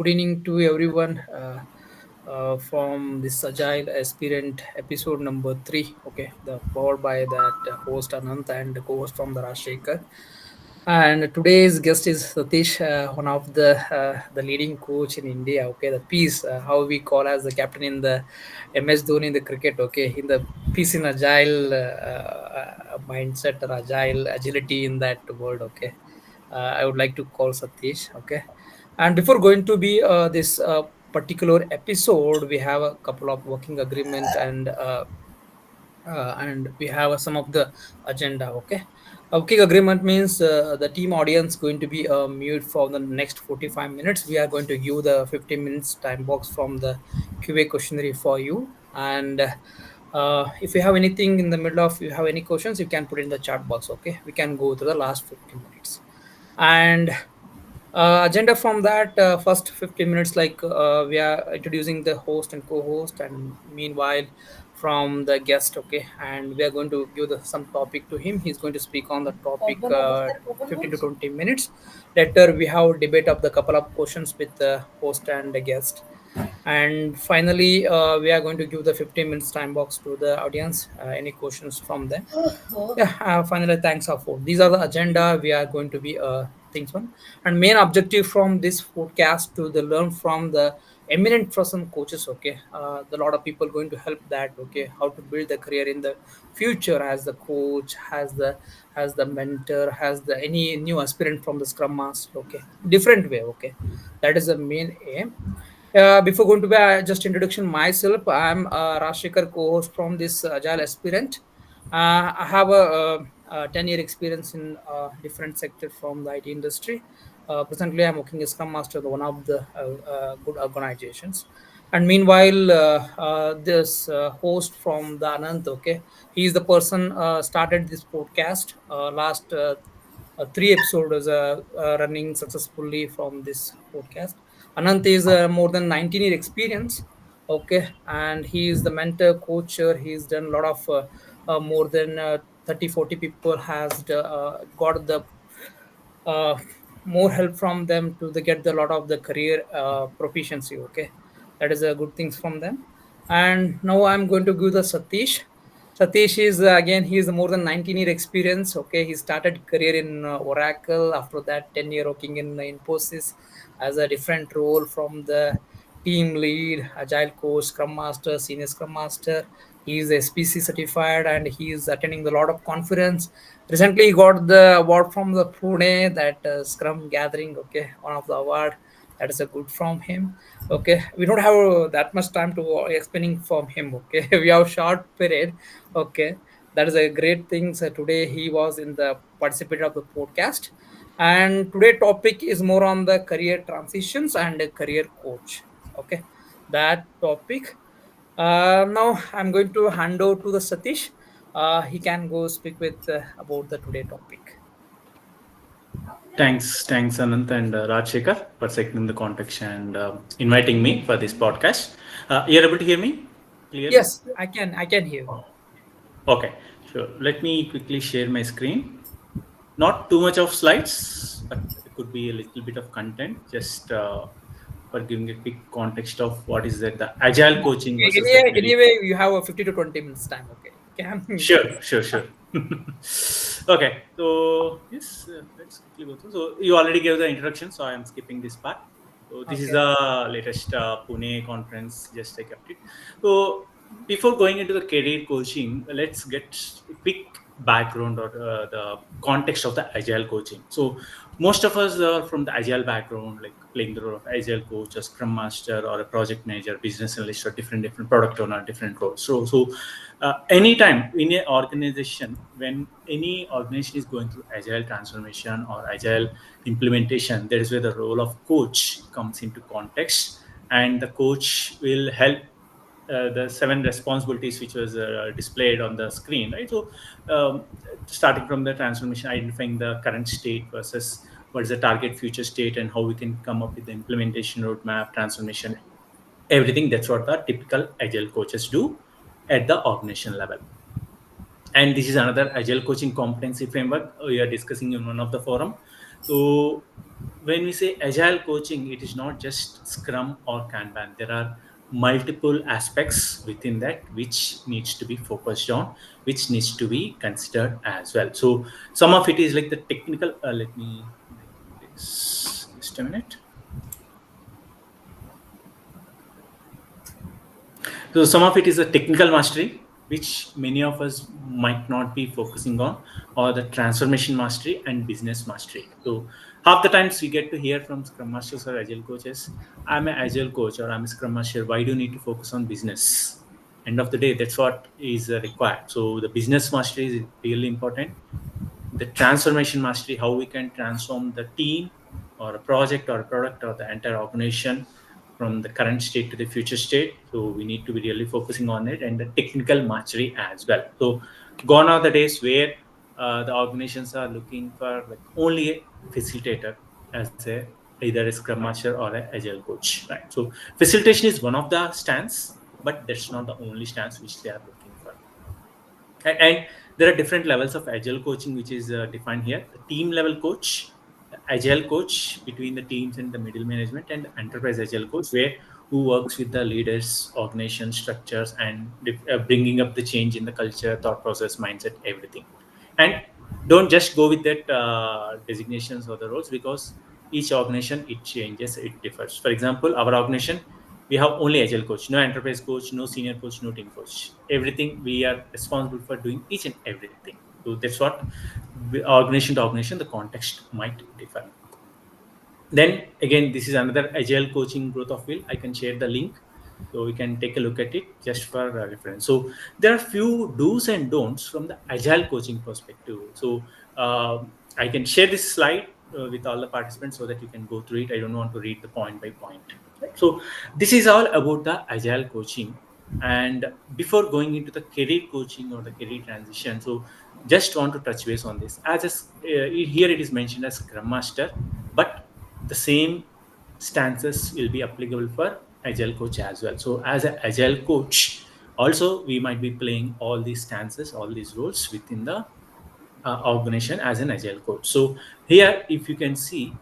good evening to everyone from this Agile Aspirant episode number 3. Okay, the powered by that host Ananta and the co-host from the Rajasekhar. And today's guest is Satish, one of the leading coach in India. Okay, the piece how we call as the captain in the MS Dhoni in the cricket. Okay, in the piece in agile mindset or agile agility in that word. Okay, I would like to call Satish. Okay, and before going to be this particular episode, we have a couple of working agreement and we have some of the agenda. Okay, a working agreement means the team audience going to be mute for the next 45 minutes. We are going to give the 15 minutes time box from the QA questionnaire for you, and if you have anything in the middle of you have any questions, you can put in the chat box. Okay, we can go to the last 15 minutes. And agenda from that first 15 minutes, like we are introducing the host and co-host, and meanwhile from the guest. Okay, and we are going to give some topic to him. He's going to speak on the topic 15 to 20 minutes. Later we have debate of the couple of questions with the host and the guest, and finally we are going to give the 15 minutes time box to the audience, any questions from them. Yeah, finally, thanks for these are the agenda we are going to be things one, and main objective from this podcast to the learn from the eminent person coaches. Okay, the lot of people going to help that. Okay, how to build the career in the future as the coach, has the mentor, has the any new aspirant from the scrum master. Okay, different way. Okay, that is the main aim. Before going to be just introduction myself, I'm Rajasekhar, co-host from this Agile Aspirant. I have a 10-year experience in different sectors from the IT industry. Presently, I'm working as Scrum Master at one of the good organizations. And meanwhile, this host from the Anant, okay, he's the person started this podcast last 3 episodes running successfully from this podcast. Anant is more than 19-year experience. Okay, and he is the mentor, coacher. He's done a lot of more than 30, 40 people has got the uh, more help from them to the get the lot of the career proficiency. Okay, that is a good things from them. And now I'm going to give the Satish is again he is more than 19-year experience. Okay, he started career in Oracle. After that, 10-year working in Infosys as a different role from the team lead, agile coach, scrum master, senior scrum master. He is SPC certified and he is attending a lot of conference. Recently, he got the award from the Pune, that Scrum Gathering. Okay, one of the award, that is a good from him. Okay, we don't have that much time to explaining from him. Okay, we have short period. Okay, that is a great thing. So today he was in the participant of the podcast, and today topic is more on the career transitions and a career coach. Okay, that topic. Now I'm going to hand over to the Satish. He can go speak with about the today topic. Thanks, Anant and Rajsekhar for setting the context and inviting me for this podcast. You're able to hear me clearly? Yes, I can hear. Okay, sure. Let me quickly share my screen. Not too much of slides, but it could be a little bit of content, just for giving a quick context of what is that the agile Yeah. coaching Okay, versus the career. anyway, you have a 50 to 20 minutes time. Okay, can Sure. Okay, so yes, let's quickly go through. So you already gave the introduction, so I am skipping this part. So this is okay. the latest Pune conference. Just I kept it. So before going into the career coaching, let's get a quick background or the context of the agile coaching. So most of us are from the agile background, like playing the role of agile coach, a scrum master, or a project manager, business analyst, or different product owner, different roles. So anytime in an organization, when any organization is going through agile transformation or agile implementation, that is where the role of coach comes into context, and the coach will help the 7 responsibilities which was displayed on the screen, right? So starting from the transformation, identifying the current state versus what is the target future state, and how we can come up with the implementation roadmap, transformation, everything. That's what the typical agile coaches do at the organization level. And this is another agile coaching competency framework we are discussing in one of the forum. So when we say agile coaching, it is not just Scrum or Kanban. There are multiple aspects within that which needs to be focused on, which needs to be considered as well. So some of it is like the technical. Let me bring this just a minute. So some of it is a technical mastery, which many of us might not be focusing on, or the transformation mastery and business mastery. So half the times we get to hear from Scrum Masters or Agile coaches, I'm an Agile coach or I'm a Scrum Master. Why do you need to focus on business? End of the day, that's what is required. So the business mastery is really important. The transformation mastery, how we can transform the team or a project or a product or the entire organization from the current state to the future state. So we need to be really focusing on it, and the technical mastery as well. So gone are the days where the organizations are looking for like only a facilitator as a either a scrum master or a agile coach, right? So facilitation is one of the stance, but that's not the only stance which they are looking for. And there are different levels of agile coaching which is defined here: the team level coach, the agile coach between the teams and the middle management, and enterprise agile coach where who works with the leaders, organization structures, and bringing up the change in the culture, thought process, mindset, everything. And don't just go with that designations or the roles, because each organization it changes, it differs. For example, our organization, we have only agile coach, no enterprise coach, no senior coach, no team coach. Everything we are responsible for doing each and everything. So that's what organization to organization the context might differ. Then again, this is another agile coaching growth of will. I can share the link so we can take a look at it just for reference. So there are few do's and don'ts from the agile coaching perspective. So I can share this slide with all the participants so that you can go through it. I don't want to read the point by point. Right? So this is all about the agile coaching. And before going into the career coaching or the career transition, so just want to touch base on this. Here it is mentioned as Scrum Master, but the same stances will be applicable for agile coach as well. So as an agile coach, also we might be playing all these stances, all these roles within the organization as an agile coach. So here, if you can see,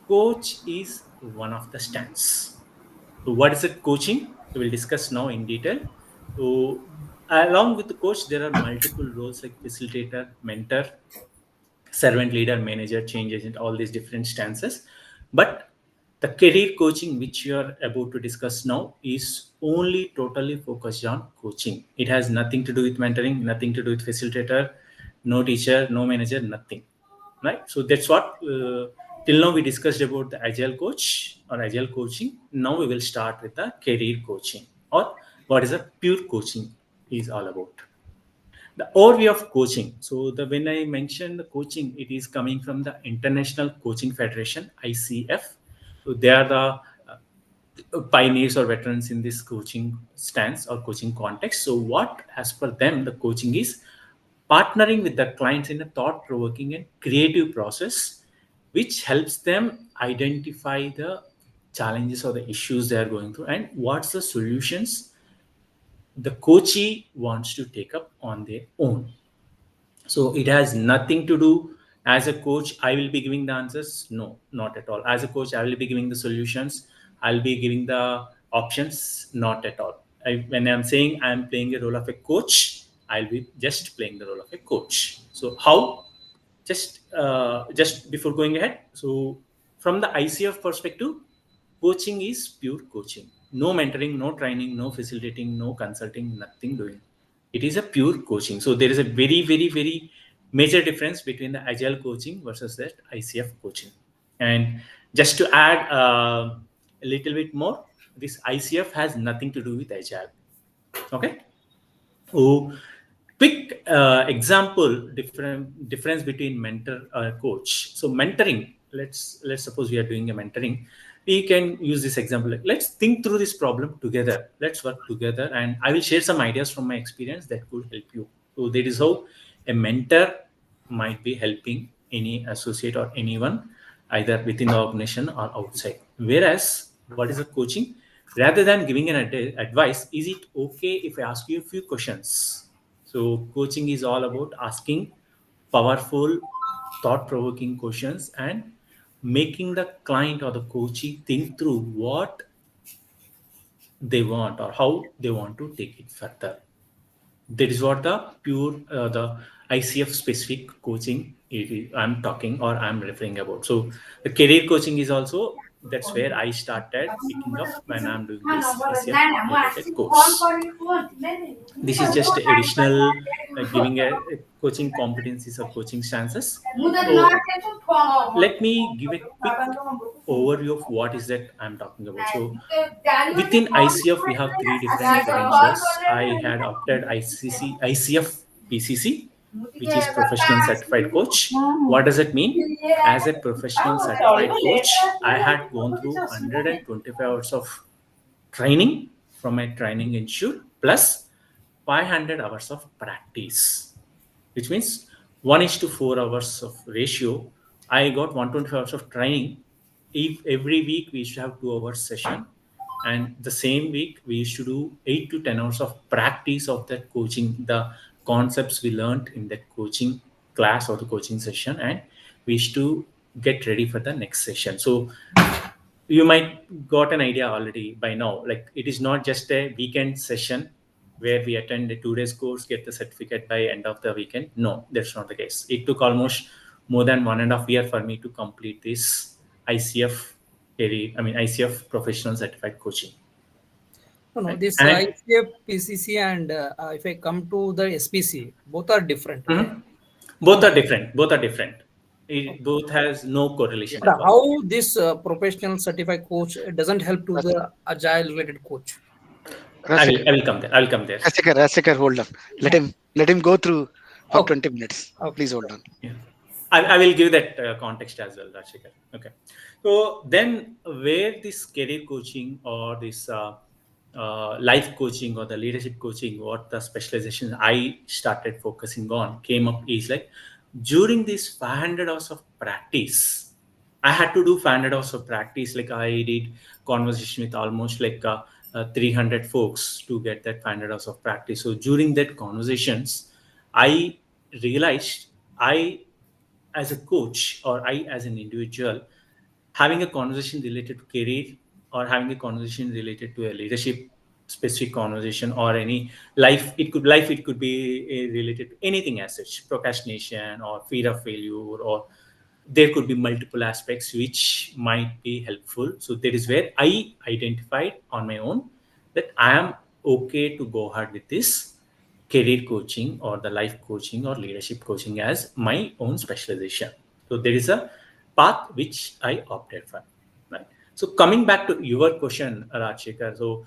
coach is one of the stance. So what is it coaching? We will discuss now in detail. So along with the coach, there are multiple roles like facilitator, mentor, servant leader, manager, change agent, all these different stances. But the career coaching which you are about to discuss now is only totally focused on coaching. It has nothing to do with mentoring, nothing to do with facilitator, no teacher, no manager, nothing. Right? So that's what till now we discussed about the agile coach or agile coaching. Now we will start with the career coaching, or what is a pure coaching is all about. The overview of coaching. So the when I mentioned the coaching, it is coming from the International Coaching Federation, ICF. So they are the pioneers or veterans in this coaching stance or coaching context. So what, as per them, the coaching is partnering with the clients in a thought-provoking and creative process, which helps them identify the challenges or the issues they are going through and what's the solutions the coachee wants to take up on their own. So it has nothing to do as a coach, I will be giving the answers. No, not at all. As a coach, I will be giving the solutions. I'll be giving the options. Not at all. When I'm saying I'm playing a role of a coach, I'll be just playing the role of a coach. So how? Just before going ahead. So from the ICF perspective, coaching is pure coaching. No mentoring, no training, no facilitating, no consulting, nothing doing. It is a pure coaching. So there is a very, very, very major difference between the agile coaching versus that ICF coaching. And just to add a little bit more, this ICF has nothing to do with agile. Okay. Oh, quick example difference between mentor or coach. So mentoring. Let's suppose we are doing a mentoring. We can use this example. Like, let's think through this problem together. Let's work together, and I will share some ideas from my experience that could help you. So that is how a mentor might be helping any associate or anyone either within the organization or outside. Whereas, what is the coaching? Rather than giving an advice, is it okay if I ask you a few questions? So, coaching is all about asking powerful, thought provoking questions and making the client or the coachee think through what they want or how they want to take it further. That is what the pure the ICF specific coaching I'm talking or I'm referring about. So the career coaching is also, that's where I started picking up when I'm doing this ICF related course. This is just additional giving a coaching competencies or coaching stances. So let me give a quick overview of what is that I'm talking about. So within ICF, we have three different credentials. I had opted ICF PCC, which is Professional Certified Coach. What does it mean? As a professional certified coach, I had gone through 125 hours of training from a training institute plus 500 hours of practice, which means 1 is to 4 hours of ratio. I got 120 hours of training. If every week we used to have 2 hours session, and the same week we used to do 8 to 10 hours of practice of that coaching, the concepts we learned in that coaching class or the coaching session, and we used to get ready for the next session. So you might got an idea already by now, like it is not just a weekend session where we attend a 2 days course, get the certificate by end of the weekend. No, that's not the case. It took almost more than 1.5 year for me to complete this ICF ICF professional certified coaching, No, no, right? this And ICF, PCC, and if I come to the SPC, both are different. Okay. mhm, both Uh, are different, it both has no correlation but at all. how this professional certified coach doesn't help to Ras- the agile related coach? Rajasekhar, I will come there, I will come there. Rajasekhar, hold on. Oh, Let him go through for okay, 20 minutes. okay, Please hold on. Yeah. I will give that context as well, Rajshekar. Okay. So then, where this career coaching or this life coaching or the leadership coaching, what the specialization I started focusing on came up is like during these 500 hours of practice, I had to do 500 hours of practice. Like I did conversation with almost like 300 folks to get that 500 hours of practice. So during that conversations, I realized I as a coach or I as an individual having a conversation related to career or having a conversation related to a leadership specific conversation or any life it could be related to anything as such, procrastination or fear of failure, or there could be multiple aspects which might be helpful. So that is where I identified on my own that I am okay to go ahead with this career coaching or the life coaching or leadership coaching as my own specialization. So there is a path which I opted for. Right. So coming back to your question, Rajshekar. So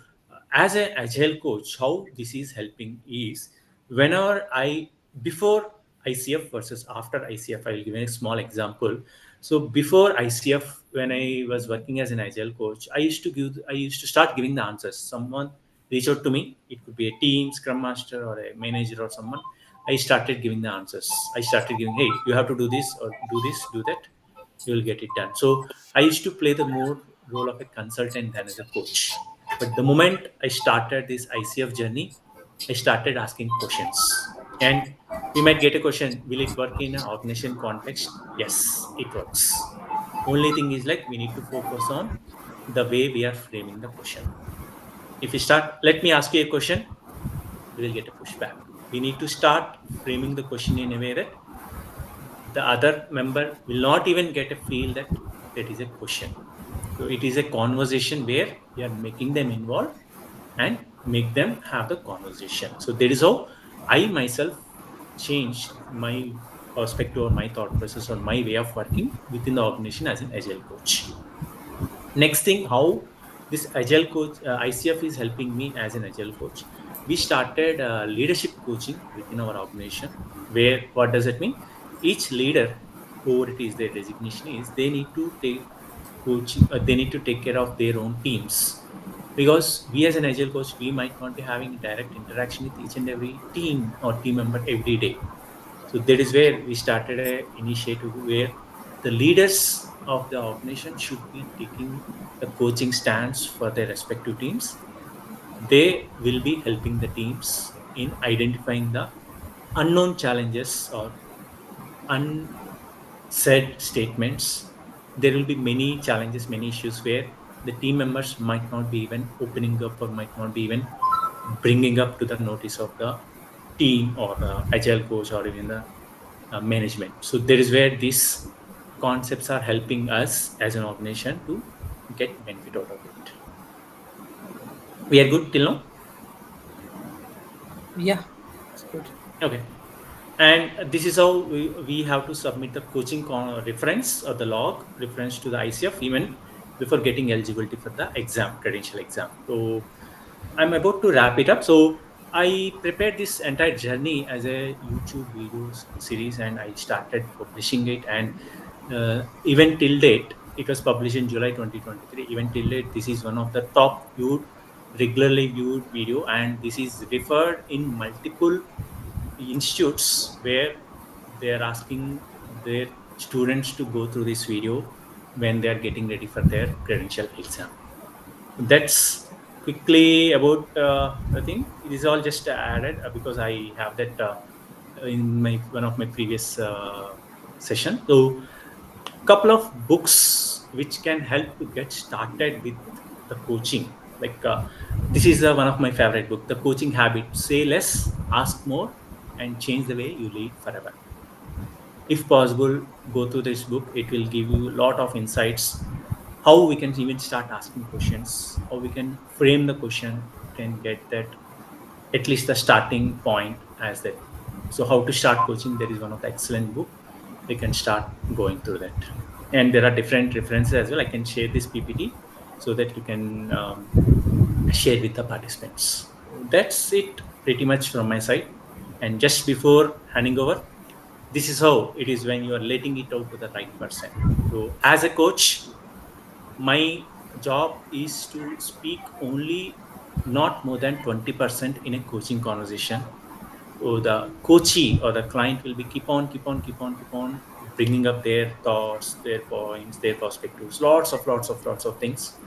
as an agile coach, how this is helping is whenever I before ICF versus after ICF, I'll give a small example. So before ICF, when I was working as an agile coach, I used to start giving the answers. Someone reach out to me. It could be a team, scrum master, or a manager or someone. I started giving the answers. I started giving, hey, you have to do this, do that. You will get it done. So I used to play the more role of a consultant than as a coach. But the moment I started this ICF journey, I started asking questions. And we might get a question, will it work in an organization context? Yes, it works. Only thing is like we need to focus on the way we are framing the question. If we start, let me ask you a question, we will get a pushback. We need to start framing the question in a way that the other member will not even get a feel that that is a question. So it is a conversation where we are making them involved and make them have the conversation. So that is how I myself changed my perspective or my thought process or my way of working within the organization as an agile coach. Next thing, how this agile coach ICF is helping me as an agile coach. We started leadership coaching within our organization. Where what does it mean? Each leader, whoever it is, their designation is, they need to take coaching. They need to take care of their own teams because we as an agile coach we might not be having direct interaction with each and every team or team member every day. So that is where we started a initiative where the leaders of the organization should be taking the coaching stance for their respective teams. They will be helping the teams in identifying the unknown challenges or unsaid statements there will be many challenges, many issues where the team members might not be even opening up or might not be even bringing up to the notice of the team or the agile coach or even the management. So there is where these concepts are helping us as an organization to get benefit out of it. We are good till now. Yeah, it's good. Okay. And this is how we have to submit the coaching reference or the log reference to the ICF even before getting eligibility for the exam, credential exam. So I'm about to wrap it up. So I prepared this entire journey as a YouTube video series and I started publishing it. And even till date, it was published in July 2023. Even till date, this is one of the top viewed, regularly viewed video. And this is referred in multiple institutes where they are asking their students to go through this video when they are getting ready for their credential exam. That's quickly about the thing. It is all just added because I have that in my one of my previous session. So couple of books which can help to get started with the coaching. Like this is one of my favorite book, The Coaching Habit. Say less, ask more, and change the way you lead forever. If possible, go through this book. It will give you a lot of insights how we can even start asking questions, how we can frame the question, can get that at least the starting point as that. So how to start coaching, there is one of the excellent book. We can start going through that. And there are different references as well. I can share this PPT so that you can share with the participants. That's it pretty much from my side. And just before handing over, this is how it is when you are letting it out to the right person. So as a coach, my job is to speak only not more than 20% in a coaching conversation. So the coachee or the client will be keep on bringing up their thoughts, their points, their perspectives, lots of things.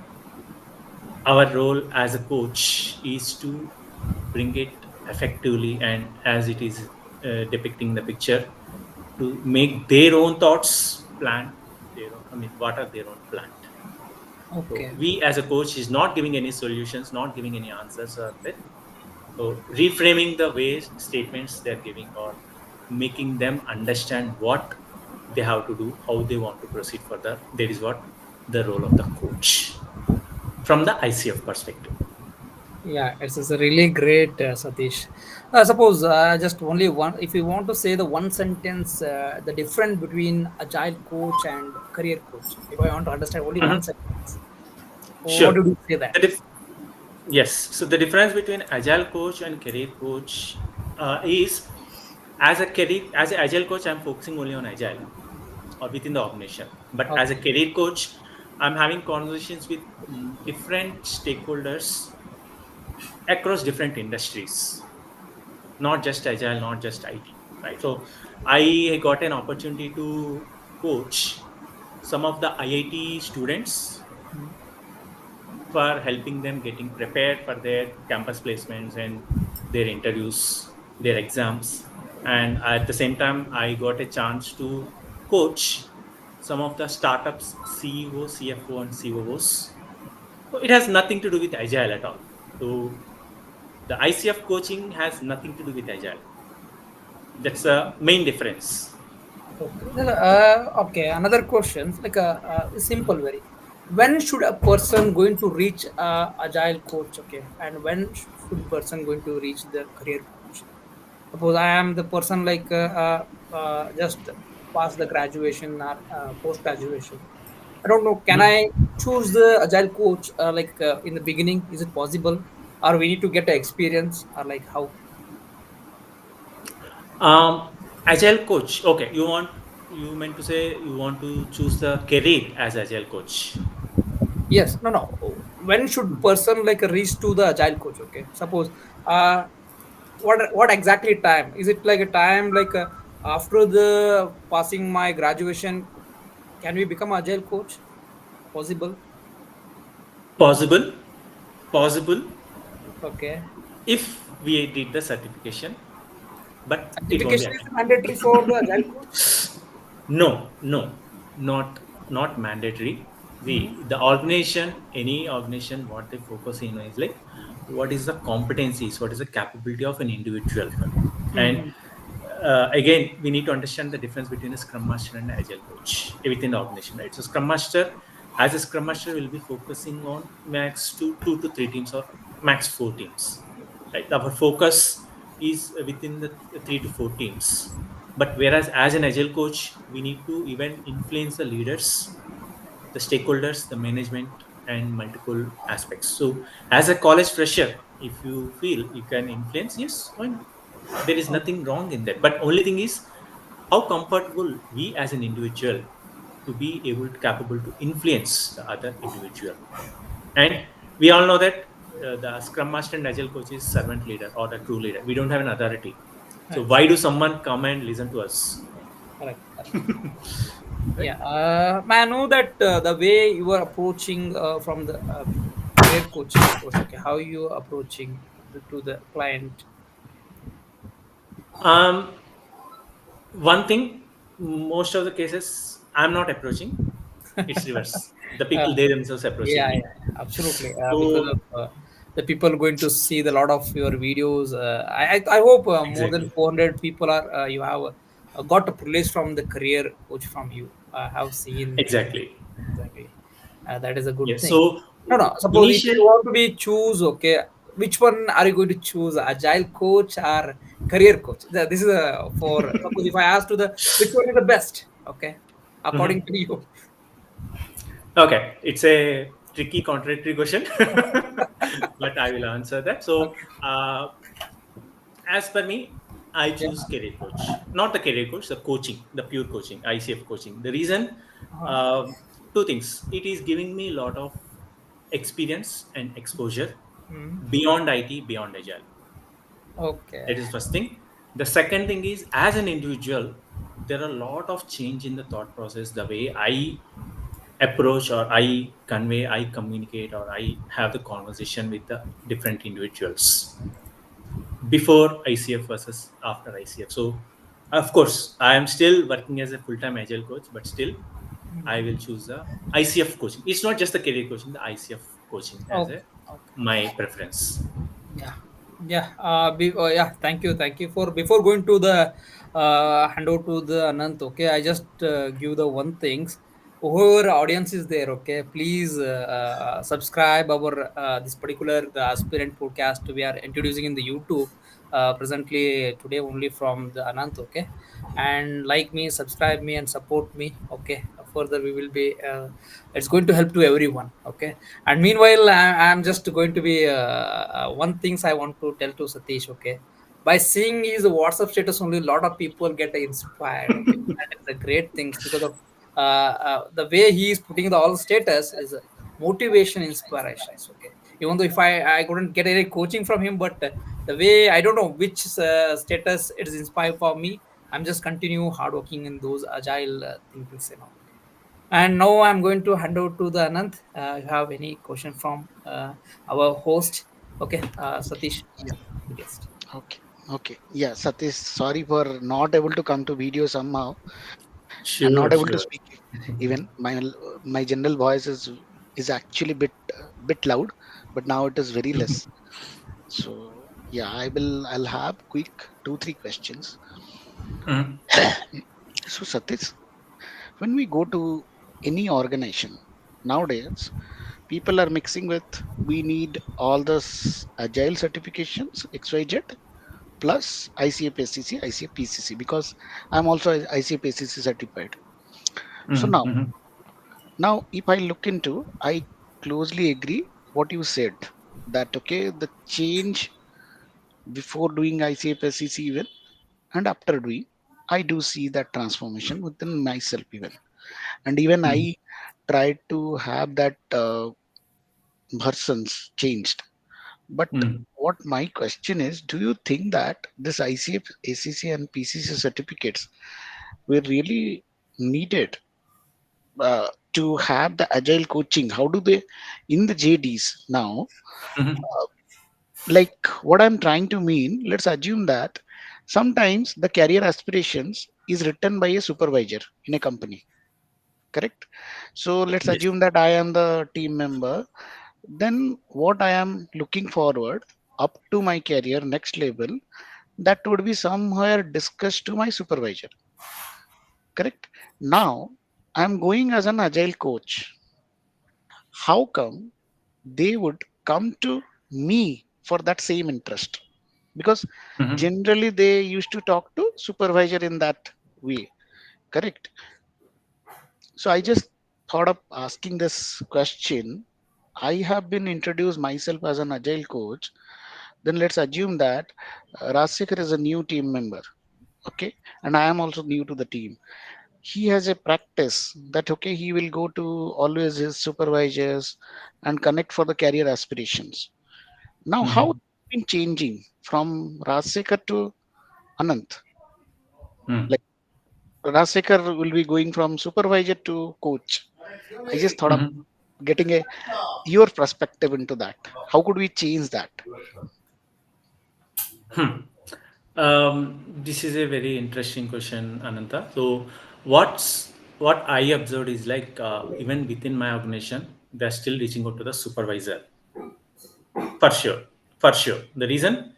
Our role as a coach is to bring it effectively and as it is depicting the picture to make their own thoughts plant their own, I mean, what are their own plant. So Okay. we as a coach is not giving any solutions, not giving any answers or that. So reframing the ways statements they're giving or making them understand what they have to do, how they want to proceed further. That is what the role of the coach from the ICF perspective. Yeah, it's a really great, Satish. Suppose just only one, if you want to say the one sentence, the difference between agile coach and career coach, if I want to understand only one Mhm. sentence, what Sure. do you say The that? yes. So the difference between agile coach and career coach is as an agile coach, I'm focusing only on agile or within the organization. But as a Okay. career coach, I'm having conversations with different stakeholders across different industries, not just agile, not just IT, right? So I got an opportunity to coach some of the IIT students Mm. for helping them getting prepared for their campus placements and their interviews, their exams. And at the same time, I got a chance to coach some of the startups CEO, CFO, and COOs. So it has nothing to do with agile at all. So the ICF coaching has nothing to do with agile. That's a main difference. Okay. Okay. Another question, like simple, very. When should a person going to reach agile coach? Okay, and when should person going to reach the career coach? Suppose I am the person like just pass the graduation or post graduation. I don't know. Can Mhm. I choose the agile coach like in the beginning? Is it possible, or we need to get the experience, or like how? Um, Agile coach. Okay, you meant to say you want to choose the career as agile coach. Yes, no, no. When should person like reach to the agile coach? Okay, suppose what exactly time is it like a time like after the passing my graduation? Can we become agile coach? Possible? Possible, possible Okay. if we did the certification, but it won't be Certification is happening. mandatory for the agile coach. No, no, not. not mandatory. Mm-hmm. The organization, any organization, what they focus in is like what is the competencies, what is the capability of an individual. And Mm-hmm. again, we need to understand the difference between a scrum master and agile coach within the organization, right? So scrum master, as a scrum master, will be focusing on max two to three teams or max four teams, right? Our focus is within the three to four teams. But whereas as an agile coach, we need to even influence the leaders, the stakeholders, the management, and multiple aspects. So as a college fresher, if you feel you can influence, yes, why not? There is Okay. nothing wrong in that. But only thing is how comfortable we as an individual to be able to capable to influence the other individual. And we all know that the scrum master and agile coach is servant leader or the true leader. We don't have an authority. So Yes. why do someone come and listen to us? Correct. Correct. Right? Yeah. May I know that the way you are approaching from the career coaching approach? Okay, how you approaching to the client? Um, One thing, most of the cases, I'm not approaching. It's reverse. The uh, people they themselves approaching yeah, me. yeah, absolutely. Because So of the people going to see the lot of your videos. I hope more than exactly, 400 people are you have got a privilege from the career coach from you. I have seen exactly. exactly. That is a good Yes. thing. So No, no. Suppose if initial, you want to be choose, okay, which one are you going to choose? Agile coach or career coach? This is for suppose if I ask to the which one is the best, okay, according Mhm. to you. Okay, it's a tricky, contradictory question, but I will answer that. So, Okay. as per me, I Yeah. choose career coach, not the career coach, the coaching, the pure coaching, ICF coaching. The reason, Uh-huh. um, two things. It is giving me a lot of experience and exposure Mm. beyond IT, beyond Agile. Okay. That is first thing. The second thing is, as an individual, there are a lot of change in the thought process, the way I approach or I convey, I communicate, or I have the conversation with the different individuals before ICF versus after ICF. So, of course, I am still working as a full-time agile coach, but still, I will choose the ICF coaching. It's not just the career coaching, the ICF coaching as a Okay. Okay. my preference. Yeah, yeah. Yeah. Thank you for before going to the handover to the Anant. Okay, I just give the one things. Whoever audience is there, okay, please subscribe our this particular the aspirant podcast we are introducing in the YouTube presently today only from the Anant. Okay, and like me, subscribe me and support me. Okay, further we will be. It's going to help to everyone. Okay, and meanwhile, I'm just going to be one things I want to tell to Satish. Okay, by seeing his WhatsApp status, only a lot of people get inspired. Okay, that is a great things because of the way he is putting the all status is motivation, inspirations. Okay, even though if I couldn't get any coaching from him, but the way I don't know which status it is inspired for me. I'm just continue hardworking in those agile thinkings and all. And now I'm going to hand over to the Anant. You have any question from our host? Okay, Satish, Yeah. the guest. Okay. Okay. Yeah. Satish, sorry for not able to come to video somehow and not able to Sure, speak. sure. Even my general voice is actually bit loud, but now it is very less. So yeah, I'll have quick 2 3 questions. Mhm, So Satish, when we go to any organization nowadays, people are mixing with we need all the agile certifications XYZ plus ICAPCC, ICAPCC because I'm also ICAPCC certified. So mhm, mhm, now if I look into, I closely agree what you said that okay the change before doing ICAPCC even and after doing, I do see that transformation within myself even, and even mhm, I tried to have that versions changed. But mhm, what my question is, do you think that this ICF, ACC, and PCC certificates were really needed to have the agile coaching? How do they, in the JDs now, mhm. like what I'm trying to mean, let's assume that sometimes the career aspirations is written by a supervisor in a company. correct? So let's Yes. assume that I am the team member. Then what I am looking forward up to my career next level, that would be somewhere discussed to my supervisor, correct? Now I'm going as an agile coach. How come they would come to me for that same interest? Because Mhm. generally they used to talk to supervisor in that way, correct? So I just thought of asking this question. I have been introduced myself as an agile coach. Then let's assume that Rajasekhar is a new team member, okay, and I am also new to the team. He has a practice that okay, he will go to always his supervisors and connect for the career aspirations. Now, how Mhm. it's been changing from Rajasekhar to Anant? Mhm. Like Rajasekhar will be going from supervisor to coach. I just thought of Mhm. getting a your perspective into that. How could we change that? This is a very interesting question, Ananta. So, what I observed is like even within my organization, they're still reaching out to the supervisor for sure, for sure. The reason,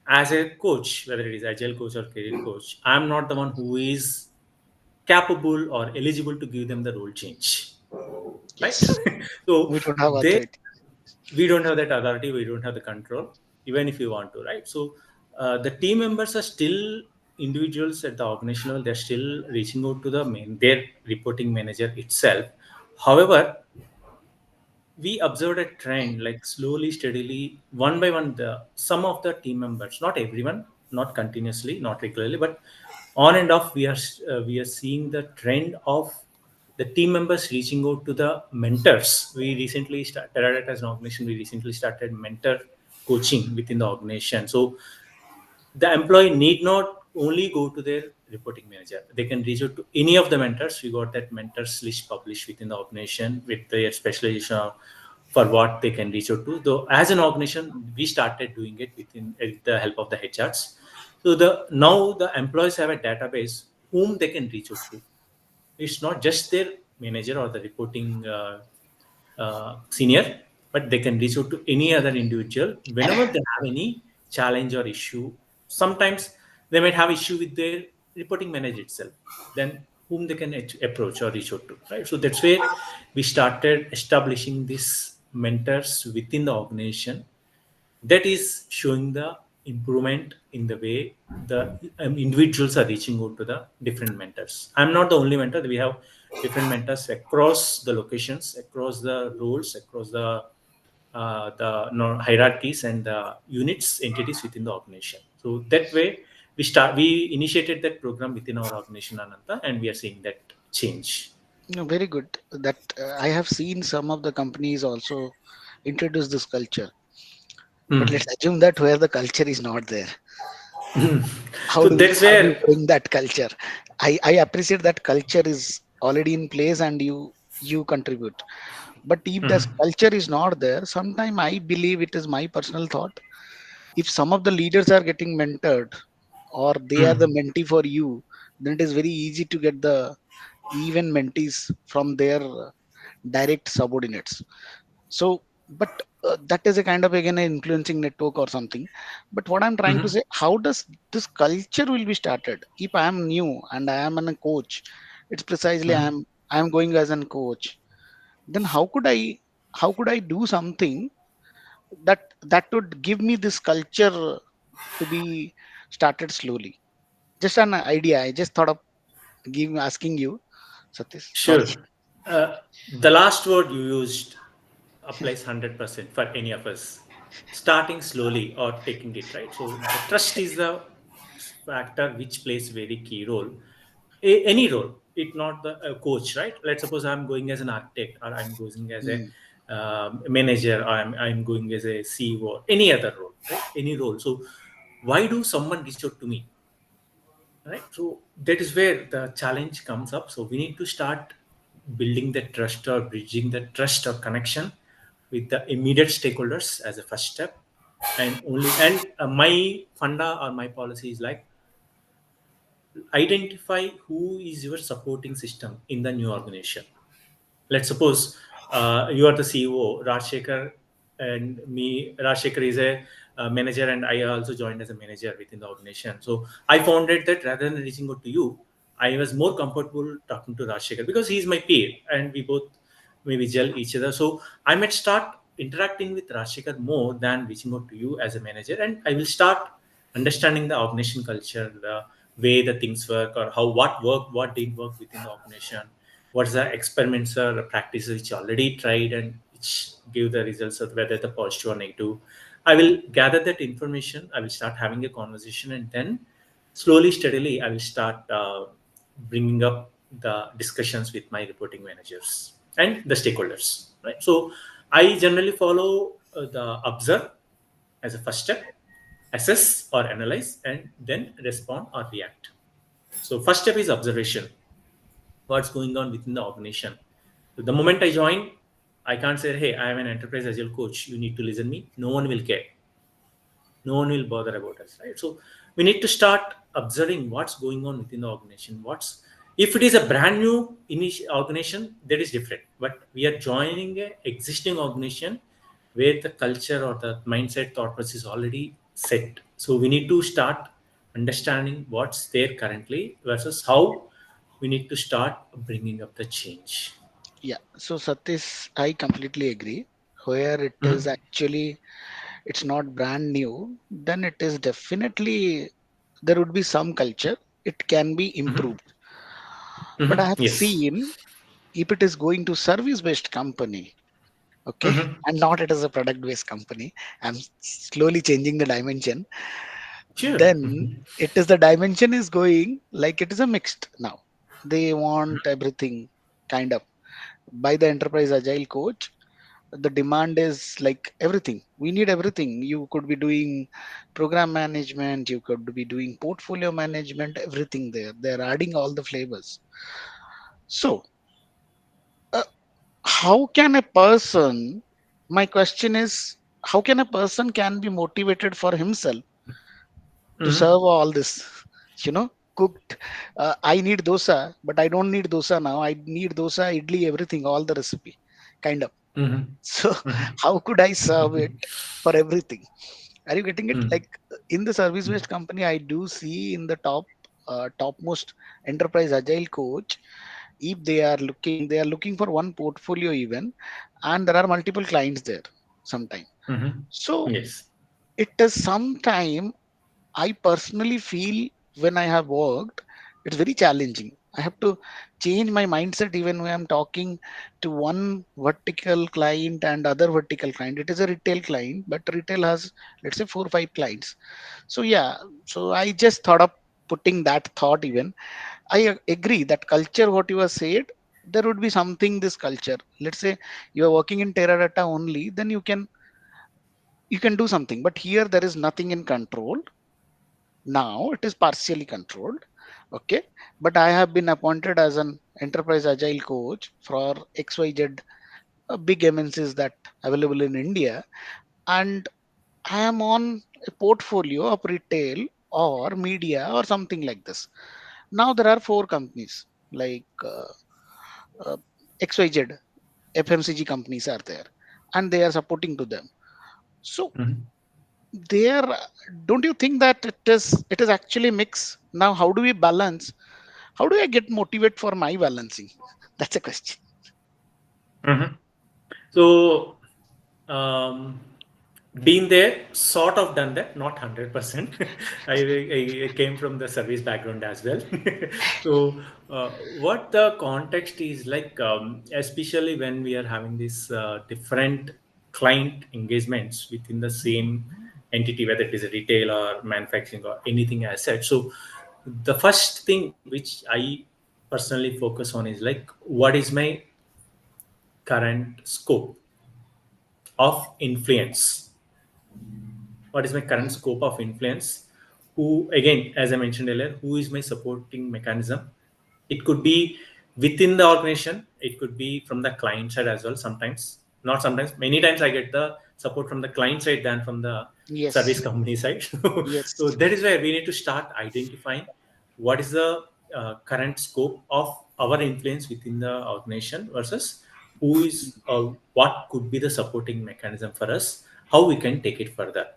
as a coach, whether it is agile coach or career coach, I'm not the one who is capable or eligible to give them the role change, right? Yes, So we don't have they authority. we don't have that authority, we don't have the control even if we want to, right? So the team members are still individuals at the organization level, they're still reaching out to the main their reporting manager itself. However, we observed a trend like slowly steadily one by one the some of the team members, not everyone, not continuously, not regularly, but on and off we are seeing the trend of the team members reaching out to the mentors. We recently started as an organization, we recently started mentor coaching within the organization. So the employee need not only go to their reporting manager, they can reach out to any of the mentors. We got that mentors list published within the organization with their specialization for what they can reach out to. Though as an organization we started doing it within the help of the HRs. So the now the employees have a database whom they can reach out to. It's not just their manager or the reporting senior, but they can reach out to any other individual whenever they have any challenge or issue. Sometimes they might have issue with their reporting manager itself. Then whom they can approach or reach out to, right? So that's where we started establishing these mentors within the organization, that is showing the improvement in the way the individuals are reaching out to the different mentors. I'm not the only mentor, we have different mentors across the locations, across the roles, across the hierarchies and the units entities within the organization. So that way we initiated that program within our organization, Ananta, and we are seeing that change. No, very good. That I have seen some of the companies also introduce this culture. But Hmm. let's assume that where the culture is not there, how So do we that's how do we where. bring that culture? I appreciate that culture is already in place and you contribute. But if the Mhm. culture is not there, sometime I believe it is my personal thought. If some of the leaders are getting mentored or they are the Mhm. mentee for you, then it is very easy to get the even mentees from their direct subordinates. So, but that is a kind of again an influencing network or something. But what I'm trying to Mhm. say, how does this culture will be started? If I am new and I am a coach, it's precisely Mhm. I am going as a coach. Then how could I do something that would give me this culture to be started slowly? Just an idea. I just thought of asking you, Satish. Sorry. Sure. The last word you used applies 100% for any of us. Starting slowly or taking it, right? So the trust is the factor which plays very key role. Any role, it not the coach, right? Let's suppose I'm going as an architect or I'm going as a Hmm. manager or I'm going as a CEO, any other role, right? Any role. So why do someone reach out to me? Right, so that is where the challenge comes up. So we need to start building that trust or bridging that trust or connection with the immediate stakeholders as a first step. And only and my funda or my policy is like identify who is your supporting system in the new organization. Let's suppose you are the CEO, Rajasekhar, and me. Rajasekhar is a manager, and I also joined as a manager within the organization. So I found it that rather than reaching out to you, I was more comfortable talking to Rajasekhar because he's my peer, and we both maybe gel each other. So I might start interacting with Rajasekhar more than reaching out to you as a manager, and I will start understanding the organization culture, the way the things work, or how what worked, what didn't work within the organization, what's the experiments or practices which you already tried and which give the results of whether the positive or negative. I will gather that information, I will start having a conversation, and then slowly steadily I will start bringing up the discussions with my reporting managers and the stakeholders, right? So I generally follow the observe as a first step, assess or analyze, and then respond or react. So first step is observation, what's going on within the organization. So the moment I join, I can't say, hey, I am an enterprise agile coach, you need to listen me. No one will care. No one will bother about us, right? So we need to start observing what's going on within the organization. What's if it is a brand new organization, that is different. But we are joining a existing organization where the culture or the mindset thought process is already set. So we need to start understanding what's there currently versus how we need to start bringing up the change. Yeah. So Satish, I completely agree. Where it is Mhm. actually it's not brand new, then it is definitely there would be some culture. It can be Mhm. improved. But I Mhm. have Yes. seen if it is going to service-based company, okay, Mhm. and not it is a product-based company. I'm slowly changing the dimension. Sure. Then Mhm. it is the dimension is going like it is a mixed now. They want everything kind of by the enterprise agile coach. The demand is like everything. We need everything. You could be doing program management, you could be doing portfolio management, everything there. They're adding all the flavors. So, uh, how can a person, my question is, how can a person can be motivated for himself to Mhm. serve all this you know cooked I need dosa but I don't need dosa now, I need dosa idli everything all the recipe kind of. Mhm. So Mhm. how could I serve it for everything? Are you getting it? Mhm. Like in the service based company I do see in the topmost enterprise agile coach, if they are looking for one portfolio even, and there are multiple clients there sometime. Mhm. So Yes. it is sometime I personally feel when I have worked, it's very challenging. I have to change my mindset even when I'm talking to one vertical client and other vertical client. It is a retail client, but retail has, let's say, 4 or 5 clients. So, yeah, so I just thought of putting that thought even. I agree that culture, what you have said, there would be something this culture. Let's say you are working in Teradata only, then you can do something. But here there is nothing in control. Now it is partially controlled. Okay. But I have been appointed as an enterprise agile coach for XYZ big MNCs that available in India. And I am on a portfolio of retail or media or something like this. Now there are 4 companies like uh, XYZ FMCG companies are there and they are supporting to them. So Mhm. there, don't you think that it is actually mix? Now how do we balance? How do I get motivate for my balancing? That's a question. Mhm. So, um, been there, sort of done that, not 100%. I came from the service background as well. So, what the context is like, especially when we are having these different client engagements within the same entity, whether it is a retail or manufacturing or anything as such. So, the first thing which I personally focus on is like, what is my current scope of influence? What is my current Mm, scope of influence? Who, again, as I mentioned earlier, who is my supporting mechanism? It could be within the organization, it could be from the client side as well. Sometimes, not sometimes, many times I get the support from the client side than from the service yes, company side. So yes. that is where we need to start identifying what is the current scope of our influence within the organization versus who is what could be the supporting mechanism for us, how we can take it further.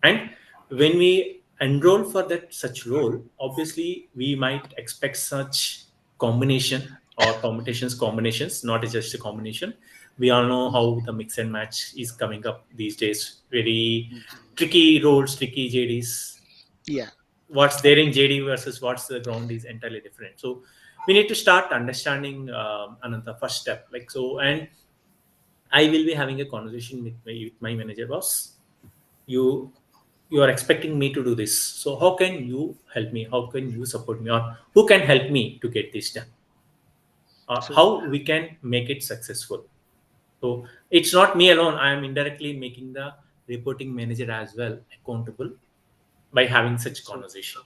And when we enroll for that such role, obviously we might expect such combination or combinations, not just a combination. We all know how the mix and match is coming up these days, very tricky roles, tricky JDs. Yeah. What's there in JD versus what's the ground is entirely different. So we need to start understanding, Ananta, first step. Like so, and I will be having a conversation with my manager boss. You you are expecting me to do this. So how can you help me? How can you support me? Or who can help me to get this done? So How we can make it successful? So it's not me alone. I am indirectly making the reporting manager as well accountable by having such so conversation.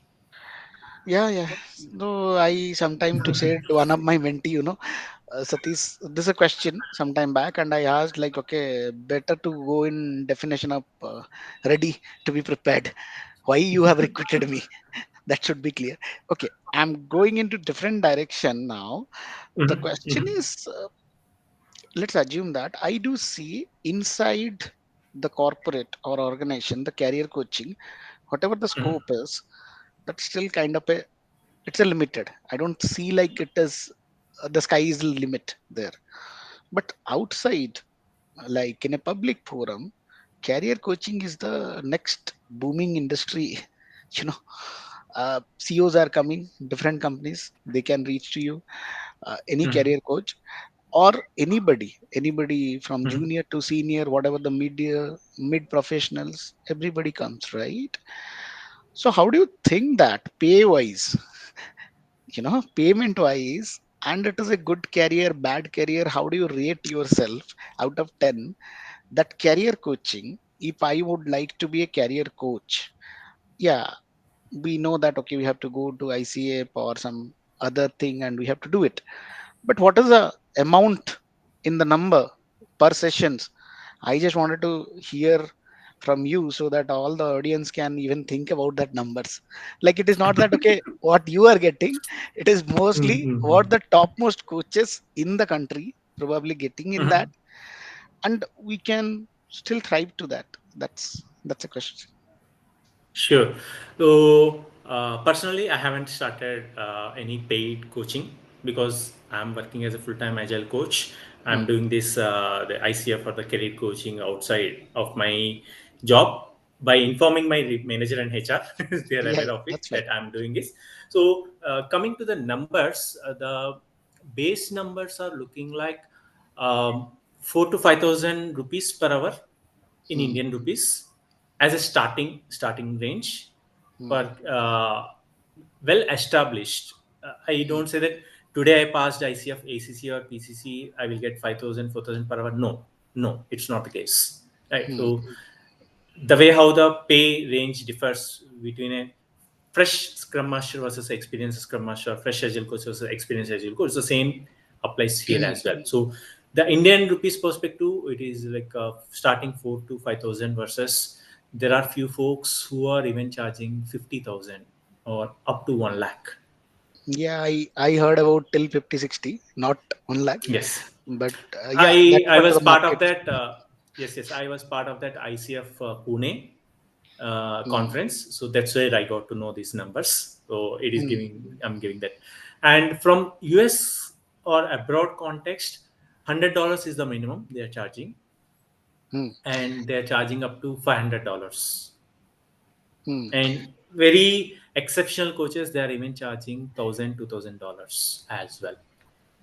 yeah, yeah. No, I sometime to say to one of my mentee, Satish, this is a question sometime back, and I asked like, okay, better to go in definition of ready to be prepared. Why you have recruited me? That should be clear. Okay, I'm going into different direction now. The Mhm, question mhm, is, let's assume that I do see inside the corporate or organization, the career coaching, whatever the mhm, scope is, that's still kind of a it's a limited. I don't see like it is the sky is the limit there. But outside, like in a public forum, career coaching is the next booming industry. You know, CEOs are coming, different companies, they can reach to you, any mhm, career coach or anybody from mhm. junior to senior, whatever the mid professionals, everybody comes, right? So how do you think that pay wise, payment wise, and it is a good career, bad career, how do you rate yourself out of 10? That career coaching, if I would like to be a career coach, yeah, we know that okay, we have to go to ICA or some other thing and we have to do it. But what is the amount in the number per sessions? I just wanted to hear from you so that all the audience can even think about that numbers. Like it is not that okay, what you are getting, it is mostly what Mhm, the topmost coaches in the country probably getting in that, mhm. and we can still thrive to that. That's a question. Sure. So, personally, I haven't started any paid coaching because I'm working as a full-time agile coach. I'm Hmm. doing this the ICF or the career coaching outside of my job by informing my manager and HR. They are Yeah, aware yeah, of it that's fine. that I'm doing this. So, coming to the numbers, the base numbers are looking like 4 to 5,000 rupees per hour in Hmm. Indian rupees as a starting range Hmm. for well established. I Hmm. don't say that today I passed ICF, ACC or PCC, I will get 5,000, 4,000 per hour. No, no, it's not the case. Right. Hmm. So the way how the pay range differs between a fresh scrum master versus experienced scrum master, fresh agile coach versus experienced agile coach, the same applies here Hmm. as well. So the Indian rupees perspective, it is like starting 4 to 5,000 versus there are few folks who are even charging 50,000 or up to 1 lakh. Yeah, I heard about till 50, 60, not 1 lakh, Yes. but yeah, I that's I what was the part of market. that. Yes, I was part of that ICF Pune Hmm. conference, so that's where I got to know these numbers. So it is Hmm. giving I'm giving that, and from US or abroad context, $100 is the minimum they are charging, Hmm. and they are charging up to $500. Hmm. And very exceptional coaches, they are even charging $1,000 $2,000 as well.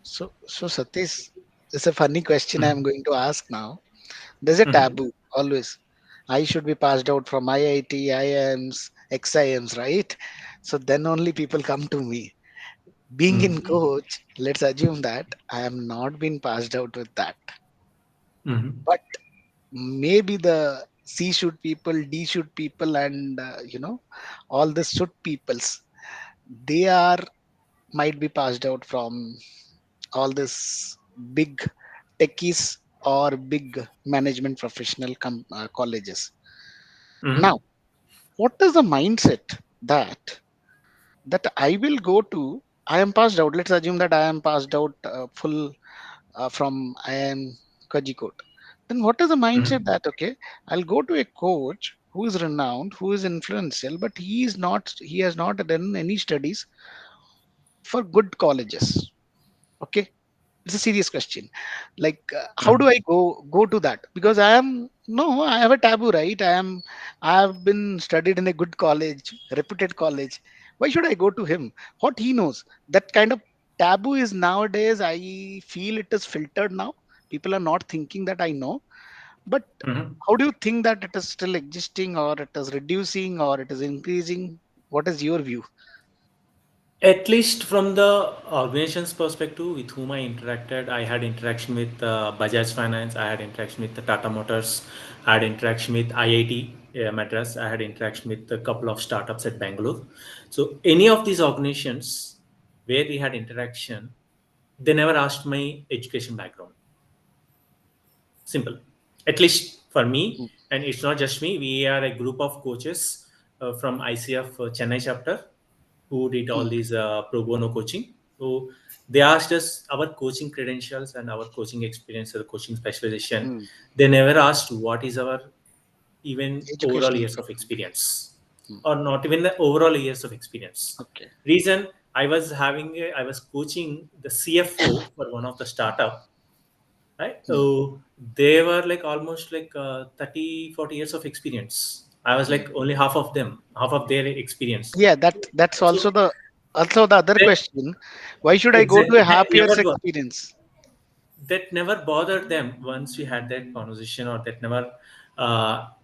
So Satish, it's a funny question I'm Mhm. going to ask now. There's a Mhm. taboo always. I should be passed out from IIT, IIMs, XIMs, right? So then only people come to me. Being in Mhm. coach, let's assume that I am not been passed out with that. Mhm. But maybe the C should people, D should people, and all the should peoples, they are might be passed out from all this big techies or big management professional colleges. Now, Mhm. what is the mindset that that I will go to. I am passed out. Let's assume that I am passed out full from I am Kajikot. Then what is the mindset Mhm. that okay, I'll go to a coach who is renowned, who is influential, but he has not done any studies for good colleges. Okay, it's a serious question. Like how do Mhm. I go to that? Because I am no, I have a taboo, right? I have been studied in a good college, reputed college. Why should I go to him? What he knows, that kind of taboo is nowadays, I feel it is filtered now. People are not thinking that I know. But Mhm. how do you think that it is still existing, or it is reducing, or it is increasing? What is your view? At least from the organization's perspective with whom I interacted, I had interaction with Bajaj Finance, I had interaction with the Tata Motors, I had interaction with IIT Madras, I had interaction with a couple of startups at Bangalore. So any of these organizations where we had interaction, they never asked my education background. Simple. At least for me, Hmm, and it's not just me. We are a group of coaches from ICF Chennai chapter who did all hmm, these pro bono coaching. So they asked us our coaching credentials and our coaching experience or coaching specialization. hmm. They never asked what is our even overall Educational years of background. experience, Hmm. or not even the overall years of experience. Okay. Reason, I was coaching the CFO for one of the startup, right? Hmm, So they were like almost like 30 40 years of experience. I was hmm. like only half of them, half of their experience. Yeah, that's So also the other that question. Why should I go to exactly a that half year's never experience? bothered them once we had that conversation, or that never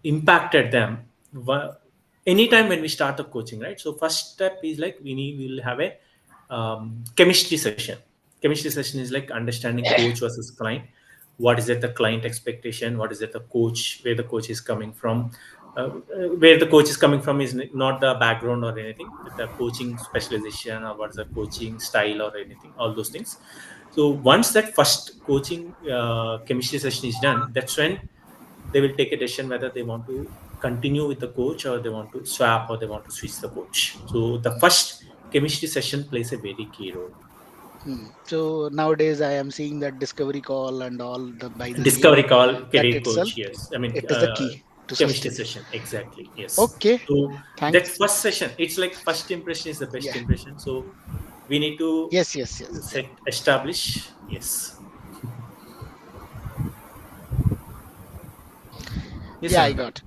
impacted them. Anytime when we start the coaching, right? So first step is like we'll have a chemistry session. Chemistry session is like understanding coach versus client. What is it the client expectation, what is it the coach, where the coach is coming from. Where the coach is coming from is not the background or anything, the coaching specialization or what is the coaching style or anything, all those things. So once that first coaching chemistry session is done, that's when they will take a decision whether they want to continue with the coach or they want to swap or they want to switch the coach. So the first chemistry session plays a very key role. Hmm. So nowadays I am seeing that discovery call and all the by the name, Discovery call, that career itself, coach, yes. I mean, it is the key to chemistry sustain. session, exactly, yes. Okay, So that thanks. first session, it's like first impression is the best Yeah. impression. So we need to Yes, yes, yes. Yeah. set, establish, yes. Yes, Yeah, I Ananta. got.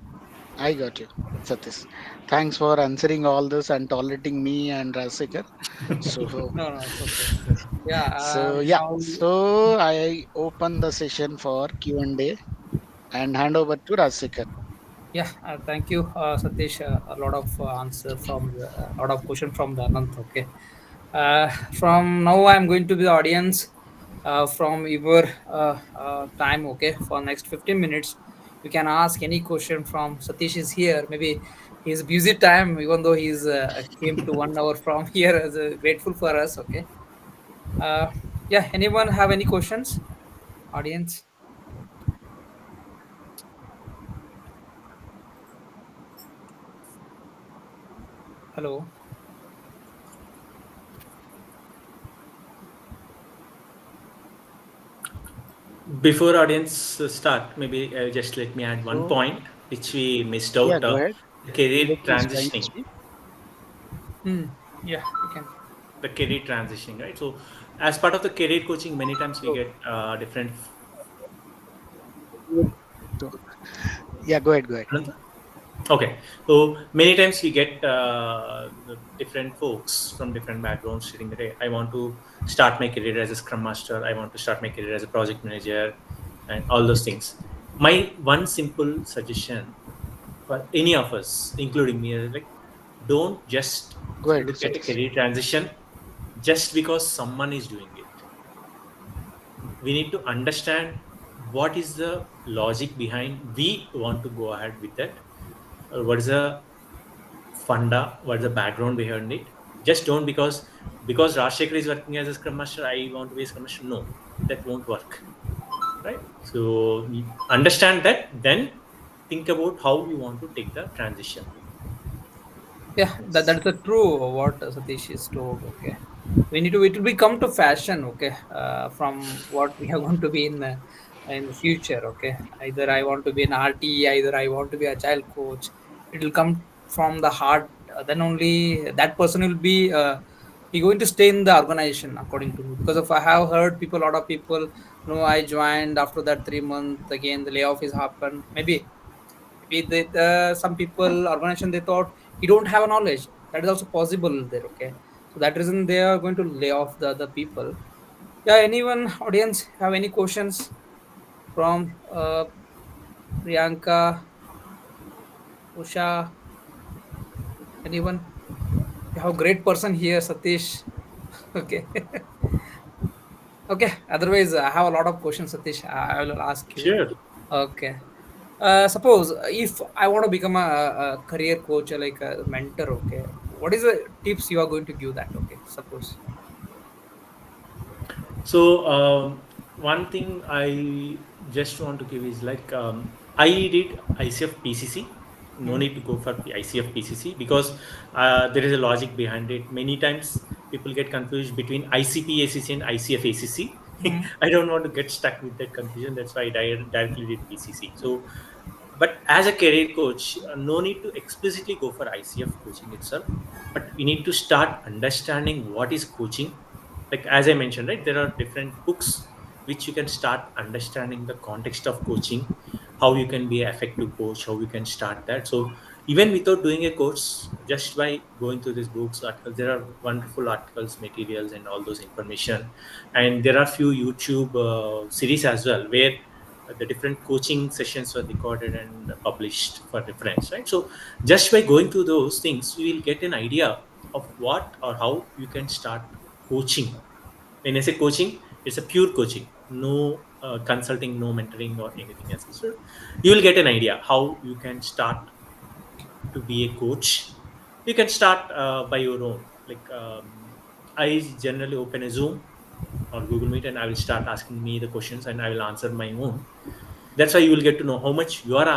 I got you, Satish. Thanks for answering all this and tolerating me and Rajasekhar. So No, no, it's okay. Yeah, so yeah. now, So I open the session for Q&A and hand over to Rajasekhar. yeah, thank you, Satish. A lot of answer from a lot of question from the Anant. Okay, from now I'm going to be the audience from your time. Okay, for next 15 minutes, you can ask any question from Satish is here. Maybe he's busy time, even though he's came to 1 hour from here. As grateful for us. Okay. Uh, yeah. Anyone have any questions? Audience. Hello. Before audience start, maybe just let me add one So point which we missed yeah, out, go ahead. career Vivek is trying to transitioning. speak. Hmm. Yeah, you can. The career transitioning, right? So as part of the career coaching, many times we So, get different. so yeah, go ahead, go ahead. Okay, so many times we get the different folks from different backgrounds sitting there. I want to start my career as a scrum master. I want to start my career as a project manager, and all those things. My one simple suggestion for any of us, including me, is like, don't just Go ahead, look at a Satish. career transition just because someone is doing it. We need to understand what is the logic behind we want to go ahead with that. What is the funda, what's the background behind it. Just don't because Rajsekhar is working as a scrum master, I want to be a scrum master. No, that won't work, right? So you understand that, then think about how you want to take the transition. Yeah, Yes. that's a true what Satish is told. Okay, we need to it will become to fashion. Okay, from what we are going to be in the future. Okay, either I want to be an RT, either I want to be a child coach. It will come from the heart. Then only that person will be going to stay in the organization according to me. Because if I have heard people, a lot of people, I joined after that 3 months again the layoff is happened. Maybe some people organization they thought he don't have a knowledge, that is also possible there. Okay, so that reason they are going to lay off the other people. Yeah, anyone audience have any questions from Priyanka, Usha, anyone? You have great person here, Satish. Okay. Okay, otherwise I have a lot of questions, Satish. I will ask you. Sure. Okay. Suppose if I want to become a career coach or like a mentor, okay, what is the tips you are going to give that? Okay, suppose. So one thing I just want to give is like I did ICF PCC. No Hmm. need to go for ICF PCC because there is a logic behind it. Many times people get confused between ICP ACC and ICF ACC. Hmm. I don't want to get stuck with that confusion. That's why I directly did PCC. So, but as a career coach, no need to explicitly go for ICF coaching itself, but we need to start understanding what is coaching. Like as I mentioned, right, there are different books which you can start understanding the context of coaching, how you can be an effective coach, how you can start that. So even without doing a course, just by going through these books, articles, there are wonderful articles, materials, and all those information. And there are few YouTube series as well where the different coaching sessions were recorded and published for reference, right? So just by going through those things, you will get an idea of what or how you can start coaching. When I say coaching, it's a pure coaching, no consulting, no mentoring or anything else. So you will get an idea how you can start to be a coach. You can start by your own. Like I generally open a Zoom or Google Meet and I will start asking me the questions and I will answer my own. That's why you will get to know how much you are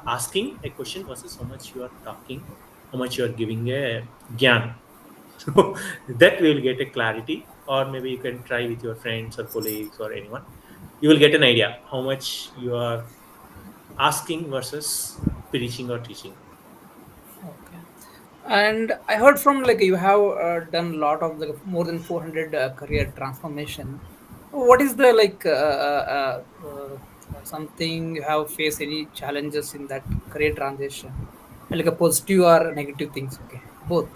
asking a question versus how much you are talking, how much you are giving a gyan. So that we will get a clarity, or maybe you can try with your friends or colleagues or anyone. You will get an idea how much you are asking versus preaching or teaching. Okay. And I heard from like you have done a lot of the more than 400 career transformation. What is the something you have faced any challenges in that career transition? Like a positive or negative things? Okay, both.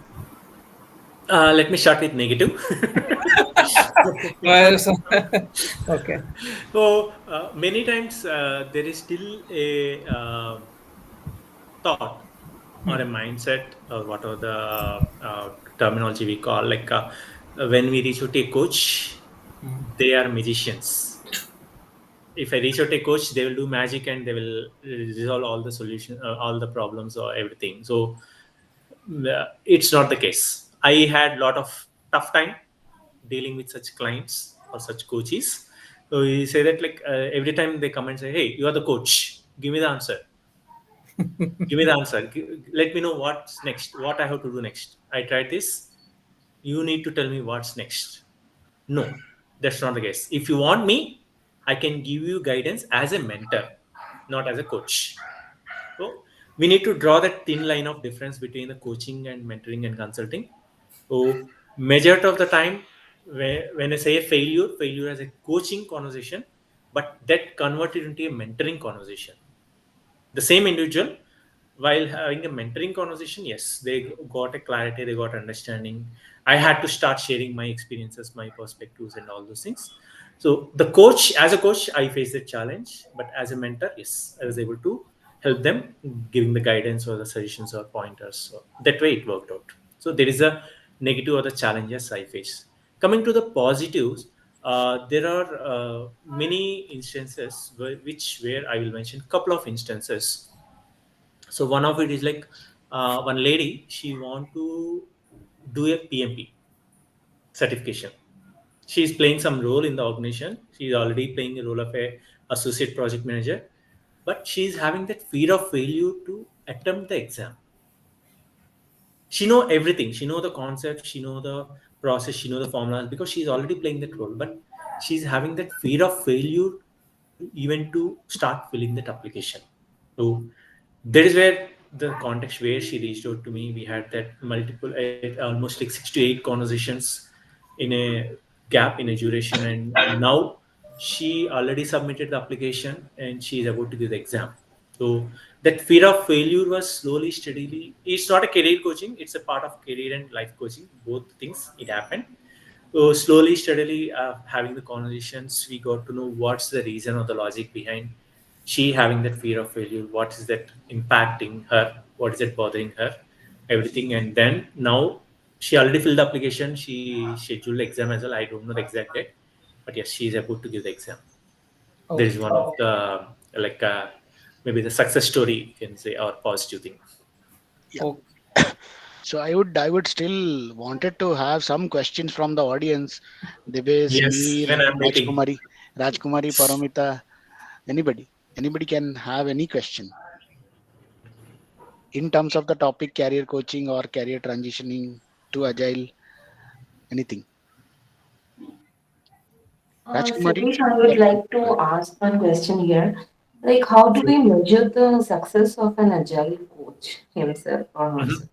Let me start with negative. Well, okay. So many times there is still a thought or a Hmm. mindset or whatever the terminology we call, like when we reach out to a coach, Hmm. they are magicians. If I reach out a coach, they will do magic and they will resolve all the solution, all the problems or everything. So it's not the case. I had a lot of tough time dealing with such clients or such coaches. So we say that like every time they come and say, "Hey, you are the coach. Give me the answer. Give me the answer. Let me know what's next. What I have to do next. I tried this. You need to tell me what's next." No, that's not the case. If you want me, I can give you guidance as a mentor, not as a coach. So we need to draw that thin line of difference between the coaching and mentoring and consulting. So majority of the time, when I say a failure as a coaching conversation, but that converted into a mentoring conversation. The same individual, while having a mentoring conversation, yes, they got a clarity, they got understanding. I had to start sharing my experiences, my perspectives, and all those things. So the coach, as a coach, I faced a challenge, but as a mentor, yes, I was able to help them, giving the guidance or the suggestions or pointers. So that way it worked out. So there is a negative or the challenges I face. Coming to the positives, there are many instances where I will mention couple of instances. So one of it is like one lady, she want to do a PMP certification. She's playing some role in the organization. She's already playing a role of a associate project manager, but she's having that fear of failure to attempt the exam. She know everything, she know the concept, she know the process, she know the formulas, because she's already playing that role. But she's having that fear of failure even to start filling that application. So that is where the context where she reached out to me. We had that multiple almost like 6 to 8 conversations in a gap in a duration, and now she already submitted the application and she is about to give the exam. So that fear of failure was slowly steadily, it's not a career coaching, it's a part of career and life coaching, both things it happened. So slowly, steadily, having the conversations, we got to know what's the reason or the logic behind she having that fear of failure. What is that impacting her? What is it bothering her? Everything, and then now she already filled the application. She scheduled the exam as well. I don't know the exact date, but yes, she is about to give the exam. There is one Okay. of the like maybe the success story you can say, or positive thing. Yeah. Okay. So I would still wanted to have some questions from the audience. Debe, Yes, Sameer, when I'm waiting. Rajkumari, Paramita, anybody. Anybody can have any question in terms of the topic career coaching or career transitioning to agile, anything. Rajkumari? Satish, I would Yeah. like Go ahead. to ask one question here. Like, how do Sure. we measure the success of an agile coach himself or Mhm. herself?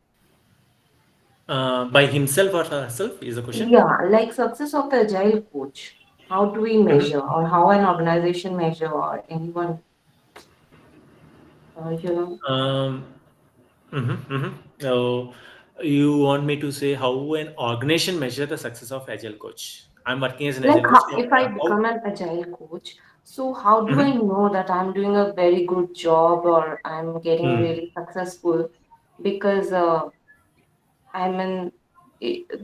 By himself or herself is the question. Yeah, like success of the agile coach. How do we measure, or how an organization measure, or anyone, you know? Um, So, you want me to say how an organization measure the success of agile coach? I'm working as an Like, agile coach. if I How? become an agile coach, so how do I Mhm. know that I'm doing a very good job or I'm getting Mm. really successful? Because I mean,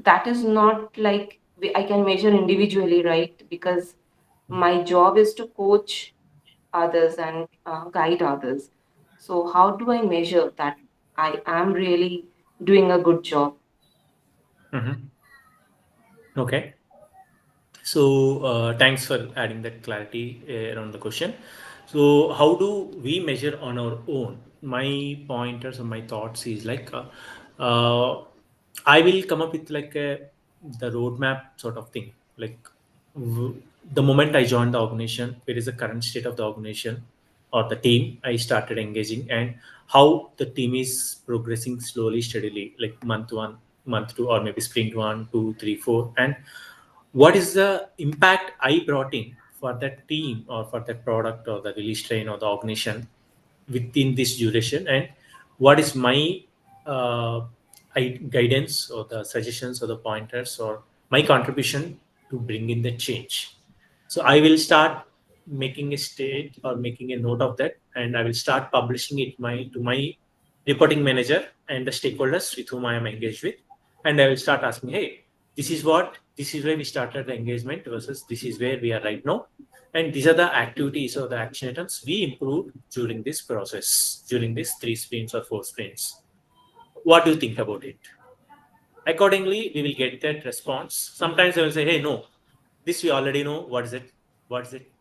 that is not like I can measure individually, right? Because my job is to coach others and guide others. So, how do I measure that I am really doing a good job? Mhm. Okay. So, thanks for adding that clarity around the question. So, how do we measure on our own? My pointers or my thoughts is like, I will come up with like the roadmap sort of thing. Like, w- the moment I joined the organization, where is the current state of the organization or the team I started engaging, and how the team is progressing slowly, steadily, like month one, month two, or maybe sprint one, two, three, four, and what is the impact I brought in for that team or for that product or the release train or the organization within this duration, and what is my uh, guidance or the suggestions or the pointers or my contribution to bring in the change. So I will start making a state or making a note of that, and I will start publishing it my to my reporting manager and the stakeholders with whom I am engaged with, and I will start asking, hey, this is where we started the engagement versus this is where we are right now, and these are the activities or the action items we improved during this process, during these 3 sprints or 4 sprints. What do you think about it? Accordingly, we will get that response. Sometimes I will say, hey, no, this we already know. What is it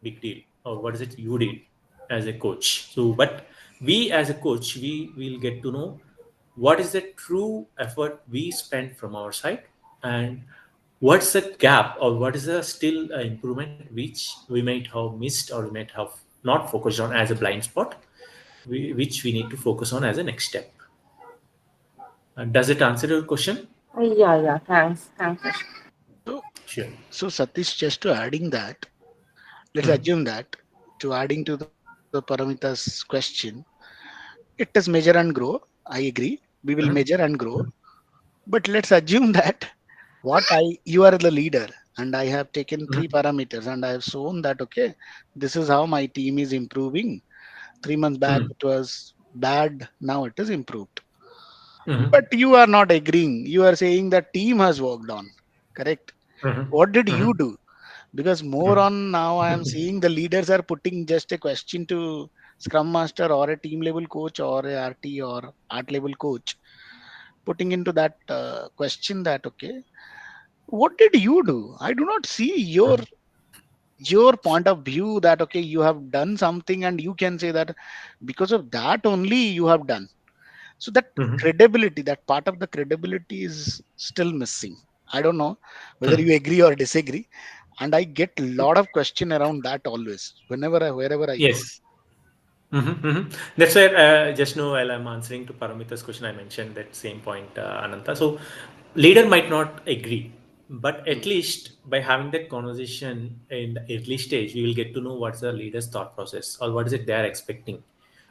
big deal? Or what is it you did as a coach? So, but we as a coach, we will get to know what is the true effort we spent from our side, and what's the gap or what is the still improvement which we might have missed or we might have not focused on as a blind spot, which we need to focus on as a next step. Does it answer your question? Yeah, yeah. Thanks. Thanks. So, Sure. so Satish, just to adding that, let's Mhm. assume that to adding to the Paramita's question, it is measure and grow. I agree. We will measure Mhm. and grow. But let's assume that you are the leader and I have taken three Mhm. parameters and I have shown that okay, this is how my team is improving. 3 months back Mhm. it was bad, now it is improved. Mhm. But you are not agreeing. You are saying that team has worked on. Correct. Mhm. What did you Mhm. do? Because more Mhm. on now I am seeing the leaders are putting just a question to scrum master or a team level coach or a RT or art level coach, putting into that question that okay, what did you do? I do not see your point of view that okay, you have done something and you can say that because of that only you have done. So that Mhm. credibility, that part of the credibility is still missing. I don't know whether Mhm. you agree or disagree, and I get a lot of question around that always whenever wherever I go. Yes. That's where just now while I'm answering to Paramita's question, I mentioned that same point, Ananta. So leader might not agree, but Mm, at least by having that conversation in the early stage, we will get to know what's the leader's thought process or what is it they are expecting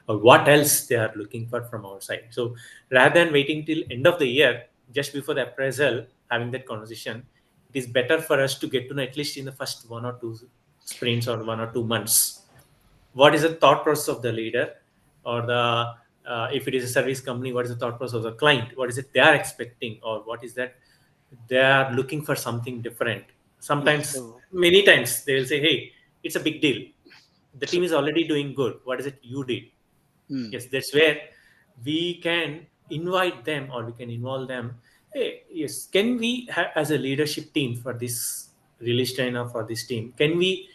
or what else they are looking for from our side. So rather than waiting till end of the year, just before the appraisal, having that conversation, it is better for us to get to know at least in the first 1 or 2 sprints or 1 or 2 months what is the thought process of the leader or the if it is a service company, what is the thought process of the client, what is it they are expecting or what is that they are looking for something different. yeah. Sometimes So, many times they will say, hey, it's a big deal, the so team is already doing good, what is it you did. mm, Yes, that's where we can invite them or we can involve them. Hey, yes, can we as a leadership team for this release train or for this team, can we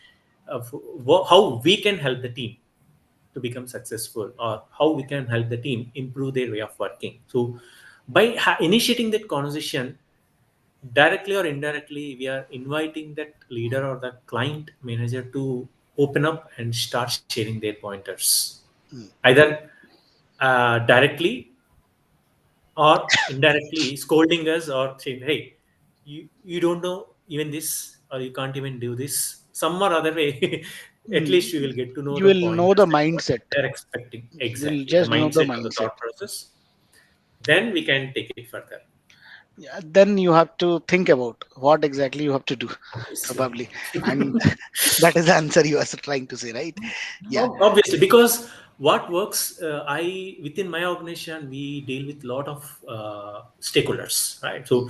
how we can help the team to become successful or how we can help the team improve their way of working. So by initiating that conversation directly or indirectly, we are inviting that leader or the client manager to open up and start sharing their pointers, mm, either directly or indirectly scolding us or saying, hey, you don't know even this or you can't even do this some or other way. At mm, least we will get to know you the will know pointers the that what mindset. they're expecting You'll exactly, the just know the mindset or the mindset. thought process. Then we can take it further. Yeah, then you have to think about what exactly you have to do, Obviously. probably, and that is the answer you are trying to say, right? Yeah. Obviously, because what works, I within my organization we deal with a lot of stakeholders, right? Mm, So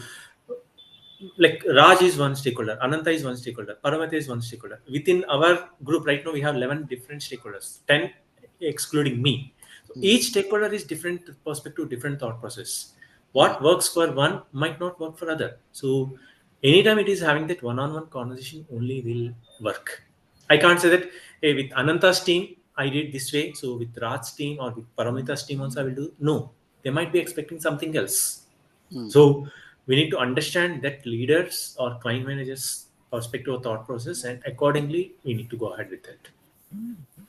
like Raj is one stakeholder, Ananta is one stakeholder, Paramita is one stakeholder. Within our group right now, we have 11 different stakeholders, 10 excluding me. So mm, each stakeholder is different perspective, different thought process. mm, What works for one might not work for other. So anytime it is having that one-on-one conversation only will work. I can't say that hey, with Ananta's team, I did this way. So with Raj's team or with Paramita's team also I will do. No, they might be expecting something else. mm. So we need to understand that leaders or client managers' perspective or thought process, and accordingly we need to go ahead with it.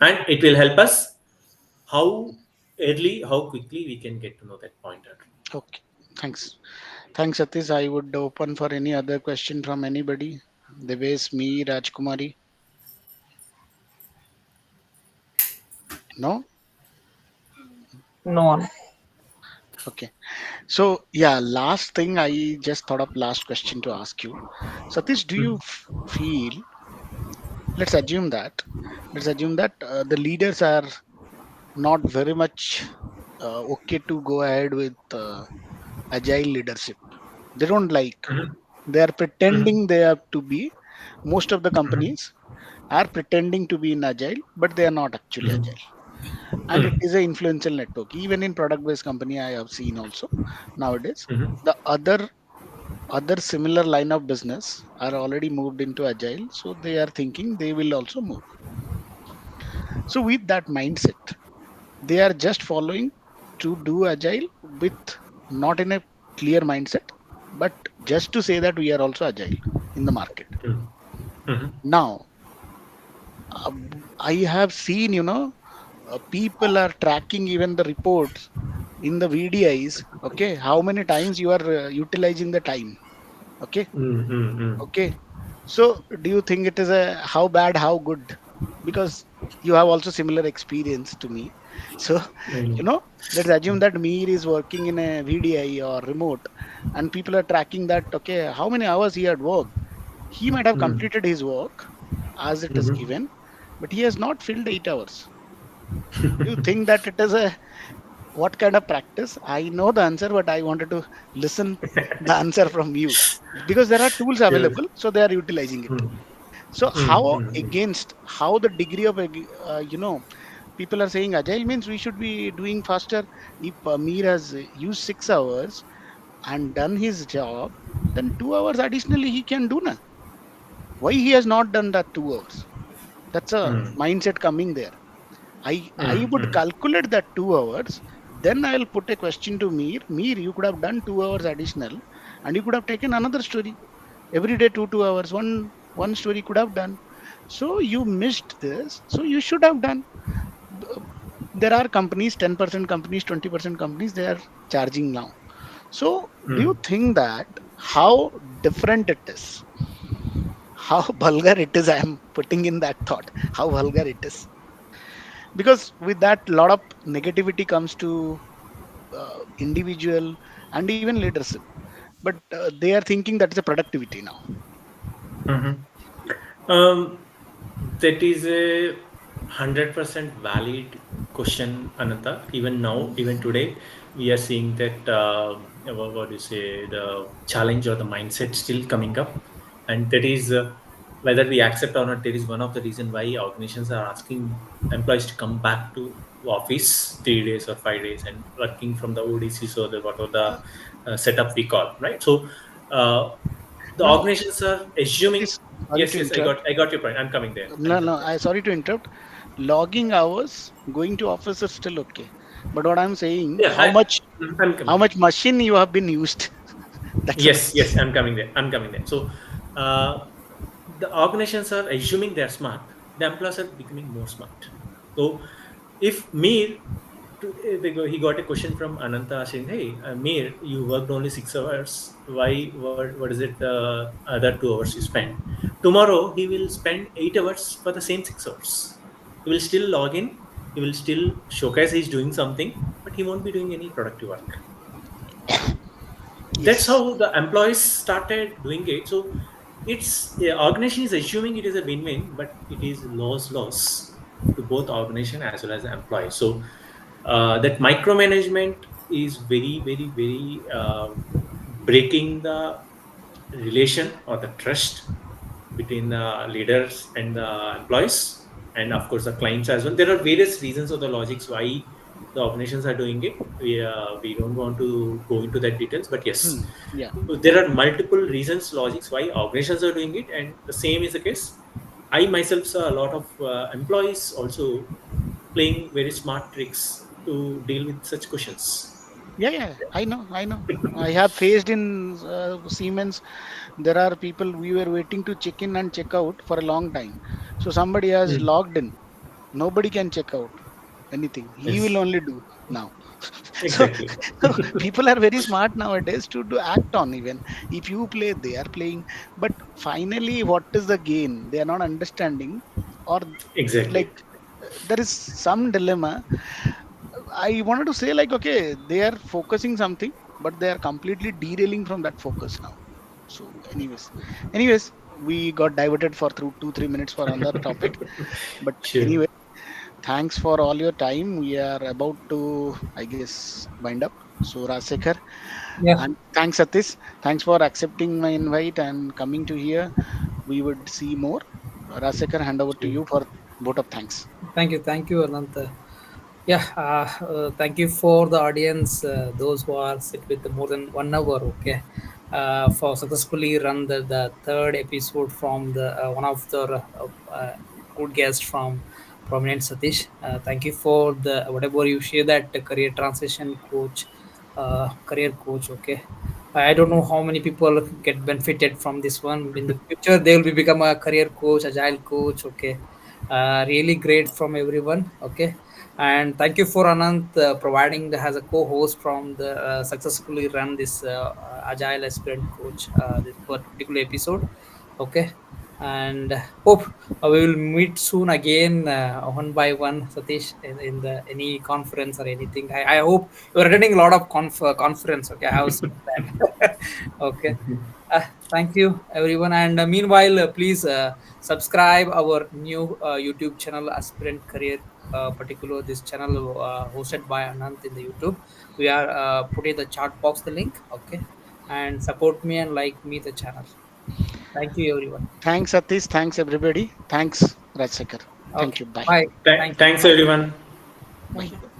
And it will help us how early, how quickly we can get to know that pointer. Okay. Thanks. Thanks, Satish. I would open for any other question from anybody. Devesh, me, Rajkumari. No? No. Okay. So, yeah, last thing I just thought of last question to ask you. Satish, do you feel, let's assume that, the leaders are not very much okay to go ahead with agile leadership. They don't like, they are Mhm. pretending they have to be, most of the companies are pretending to be in agile, but they are not actually Mhm. agile. And it is an influential network. Even in product based company, I have seen also nowadays Mhm. the other similar line of business are already moved into agile, so they are thinking they will also move. So with that mindset, they are just following to do agile with not in a clear mindset, but just to say that we are also agile in the market. Mhm. Mhm. Now, I have seen, people are tracking even the reports in the VDIs. Okay, how many times you are utilizing the time? Okay, Mhm. Mhm. okay. So, do you think it is a how bad, how good? Because you have also similar experience to me. So, you Mhm. know, let's assume that Mir is working in a VDI or remote, and people are tracking that. Okay, how many hours he had worked? He might have Mhm. completed his work as it is Mhm. given, but he has not filled 8 hours. Do you think that it is a what kind of practice? I know the answer, but I wanted to listen the answer from you because there are tools Yeah. available, so they are utilizing it. Mhm. So Mhm. how Mhm. against how the degree of people are saying agile means we should be doing faster. If Amir has used 6 hours and done his job, then 2 hours additionally he can do now. Why he has not done that 2 hours? That's a Mhm. mindset coming there. I would Mhm. calculate that 2 hours, Then I'll put a question to Mir. Mir, you could have done 2 hours additional, and you could have taken another story every day, 2 hours. One story could have done. So you missed this. So you should have done. There are companies, 10% companies, 20% companies, they are charging now. So do you Mm. think that how different it is? How vulgar it is? I am putting in that thought. How vulgar it is, because with that, lot of negativity comes to individual and even leadership. But they are thinking that is a productivity now. Mhm. Um, that is a 100% valid question, Ananta. Even now, even today, we are seeing that what do you say, the challenge or the mindset still coming up, and that is whether we accept or not. There is one of the reason why organizations are asking employees to come back to office 3 days or 5 days and working from the ODCs or the what are the setup we call, right. So. The No, organizations are assuming. Satish, sorry Yes, to yes, I interrupt. got your point. I'm coming there. I'm No, no, coming there. I sorry to interrupt. Logging hours, going to office is still okay. But what I'm saying, Yeah, I'm how coming. much machine you have been used. That's what. Yes, yes, I'm coming there. I'm coming there. So, the organizations are assuming they're smart. The employees are becoming more smart. So, if Mir, he got a question from Ananta saying, "Hey, Mir, you worked only 6 hours. Why? What is it? Other 2 hours you spent? Tomorrow he will spend 8 hours for the same 6 hours. He will still log in. He will still showcase he's doing something, but he won't be doing any productive work. That's Yes. how the employees started doing it. So it's organization is assuming it is a win-win, but it is loss to both organization as well as the employees. So that micromanagement is very breaking the relation or the trust between the leaders and the employees, and of course the clients as well. There are various reasons or the logics why the organizations are doing it. We don't want to go into that details, but yes, Yeah. there are multiple reasons, logics why organizations are doing it, and the same is the case. I myself saw a lot of employees also playing very smart tricks to deal with such questions. Yeah, yeah. I know. I know. I have faced in Siemens. There are people we were waiting to check in and check out for a long time. So somebody has Mm. logged in. Nobody can check out anything. He will Yes, only do now. So, exactly. so people are very smart nowadays to act on. Even if you play, they are playing. But finally, what is the gain? They are not understanding, or like Exactly. there is some dilemma. I wanted to say like, okay, they are focusing something, but they are completely derailing from that focus now. So, anyways, we got diverted for through 2 3 minutes for another topic. But Sure. anyway, thanks for all your time. We are about to, I guess, wind up. So, Rajasekhar, Yeah. and thanks, Satish. Thanks for accepting my invite and coming to here. We would see more. Rajasekhar, hand over to Sure. you for vote of thanks. Thank you, Ananta. Yeah, thank you for the audience, those who are sit with more than 1 hour. Okay, for successfully run the third episode from the one of the good guests from prominent Satish. Thank you for the whatever you share, that career transition coach, career coach. Okay, I don't know how many people get benefited from this one. In the future, they will be become a career coach, agile coach. Okay, really great from everyone. Okay, and thank you for Anant providing as a co-host from the successfully run this agile aspirant coach this particular episode. Okay, and hope we will meet soon again, one by one, Satish, in the any conference or anything. I hope you're attending a lot of conference. Okay, I have seen that. Okay. Thank you, everyone. And meanwhile, please subscribe our new YouTube channel, Aspirant Career. Particular this channel hosted by Anant in the YouTube. We are putting the chat box the link. Okay, and support me and like me the channel. Thank you, everyone. Thanks, Satish. Thanks, everybody. Thanks, Rajsekhar. Thank Okay, you. Bye. bye. Thank you. Thanks, everyone. Bye.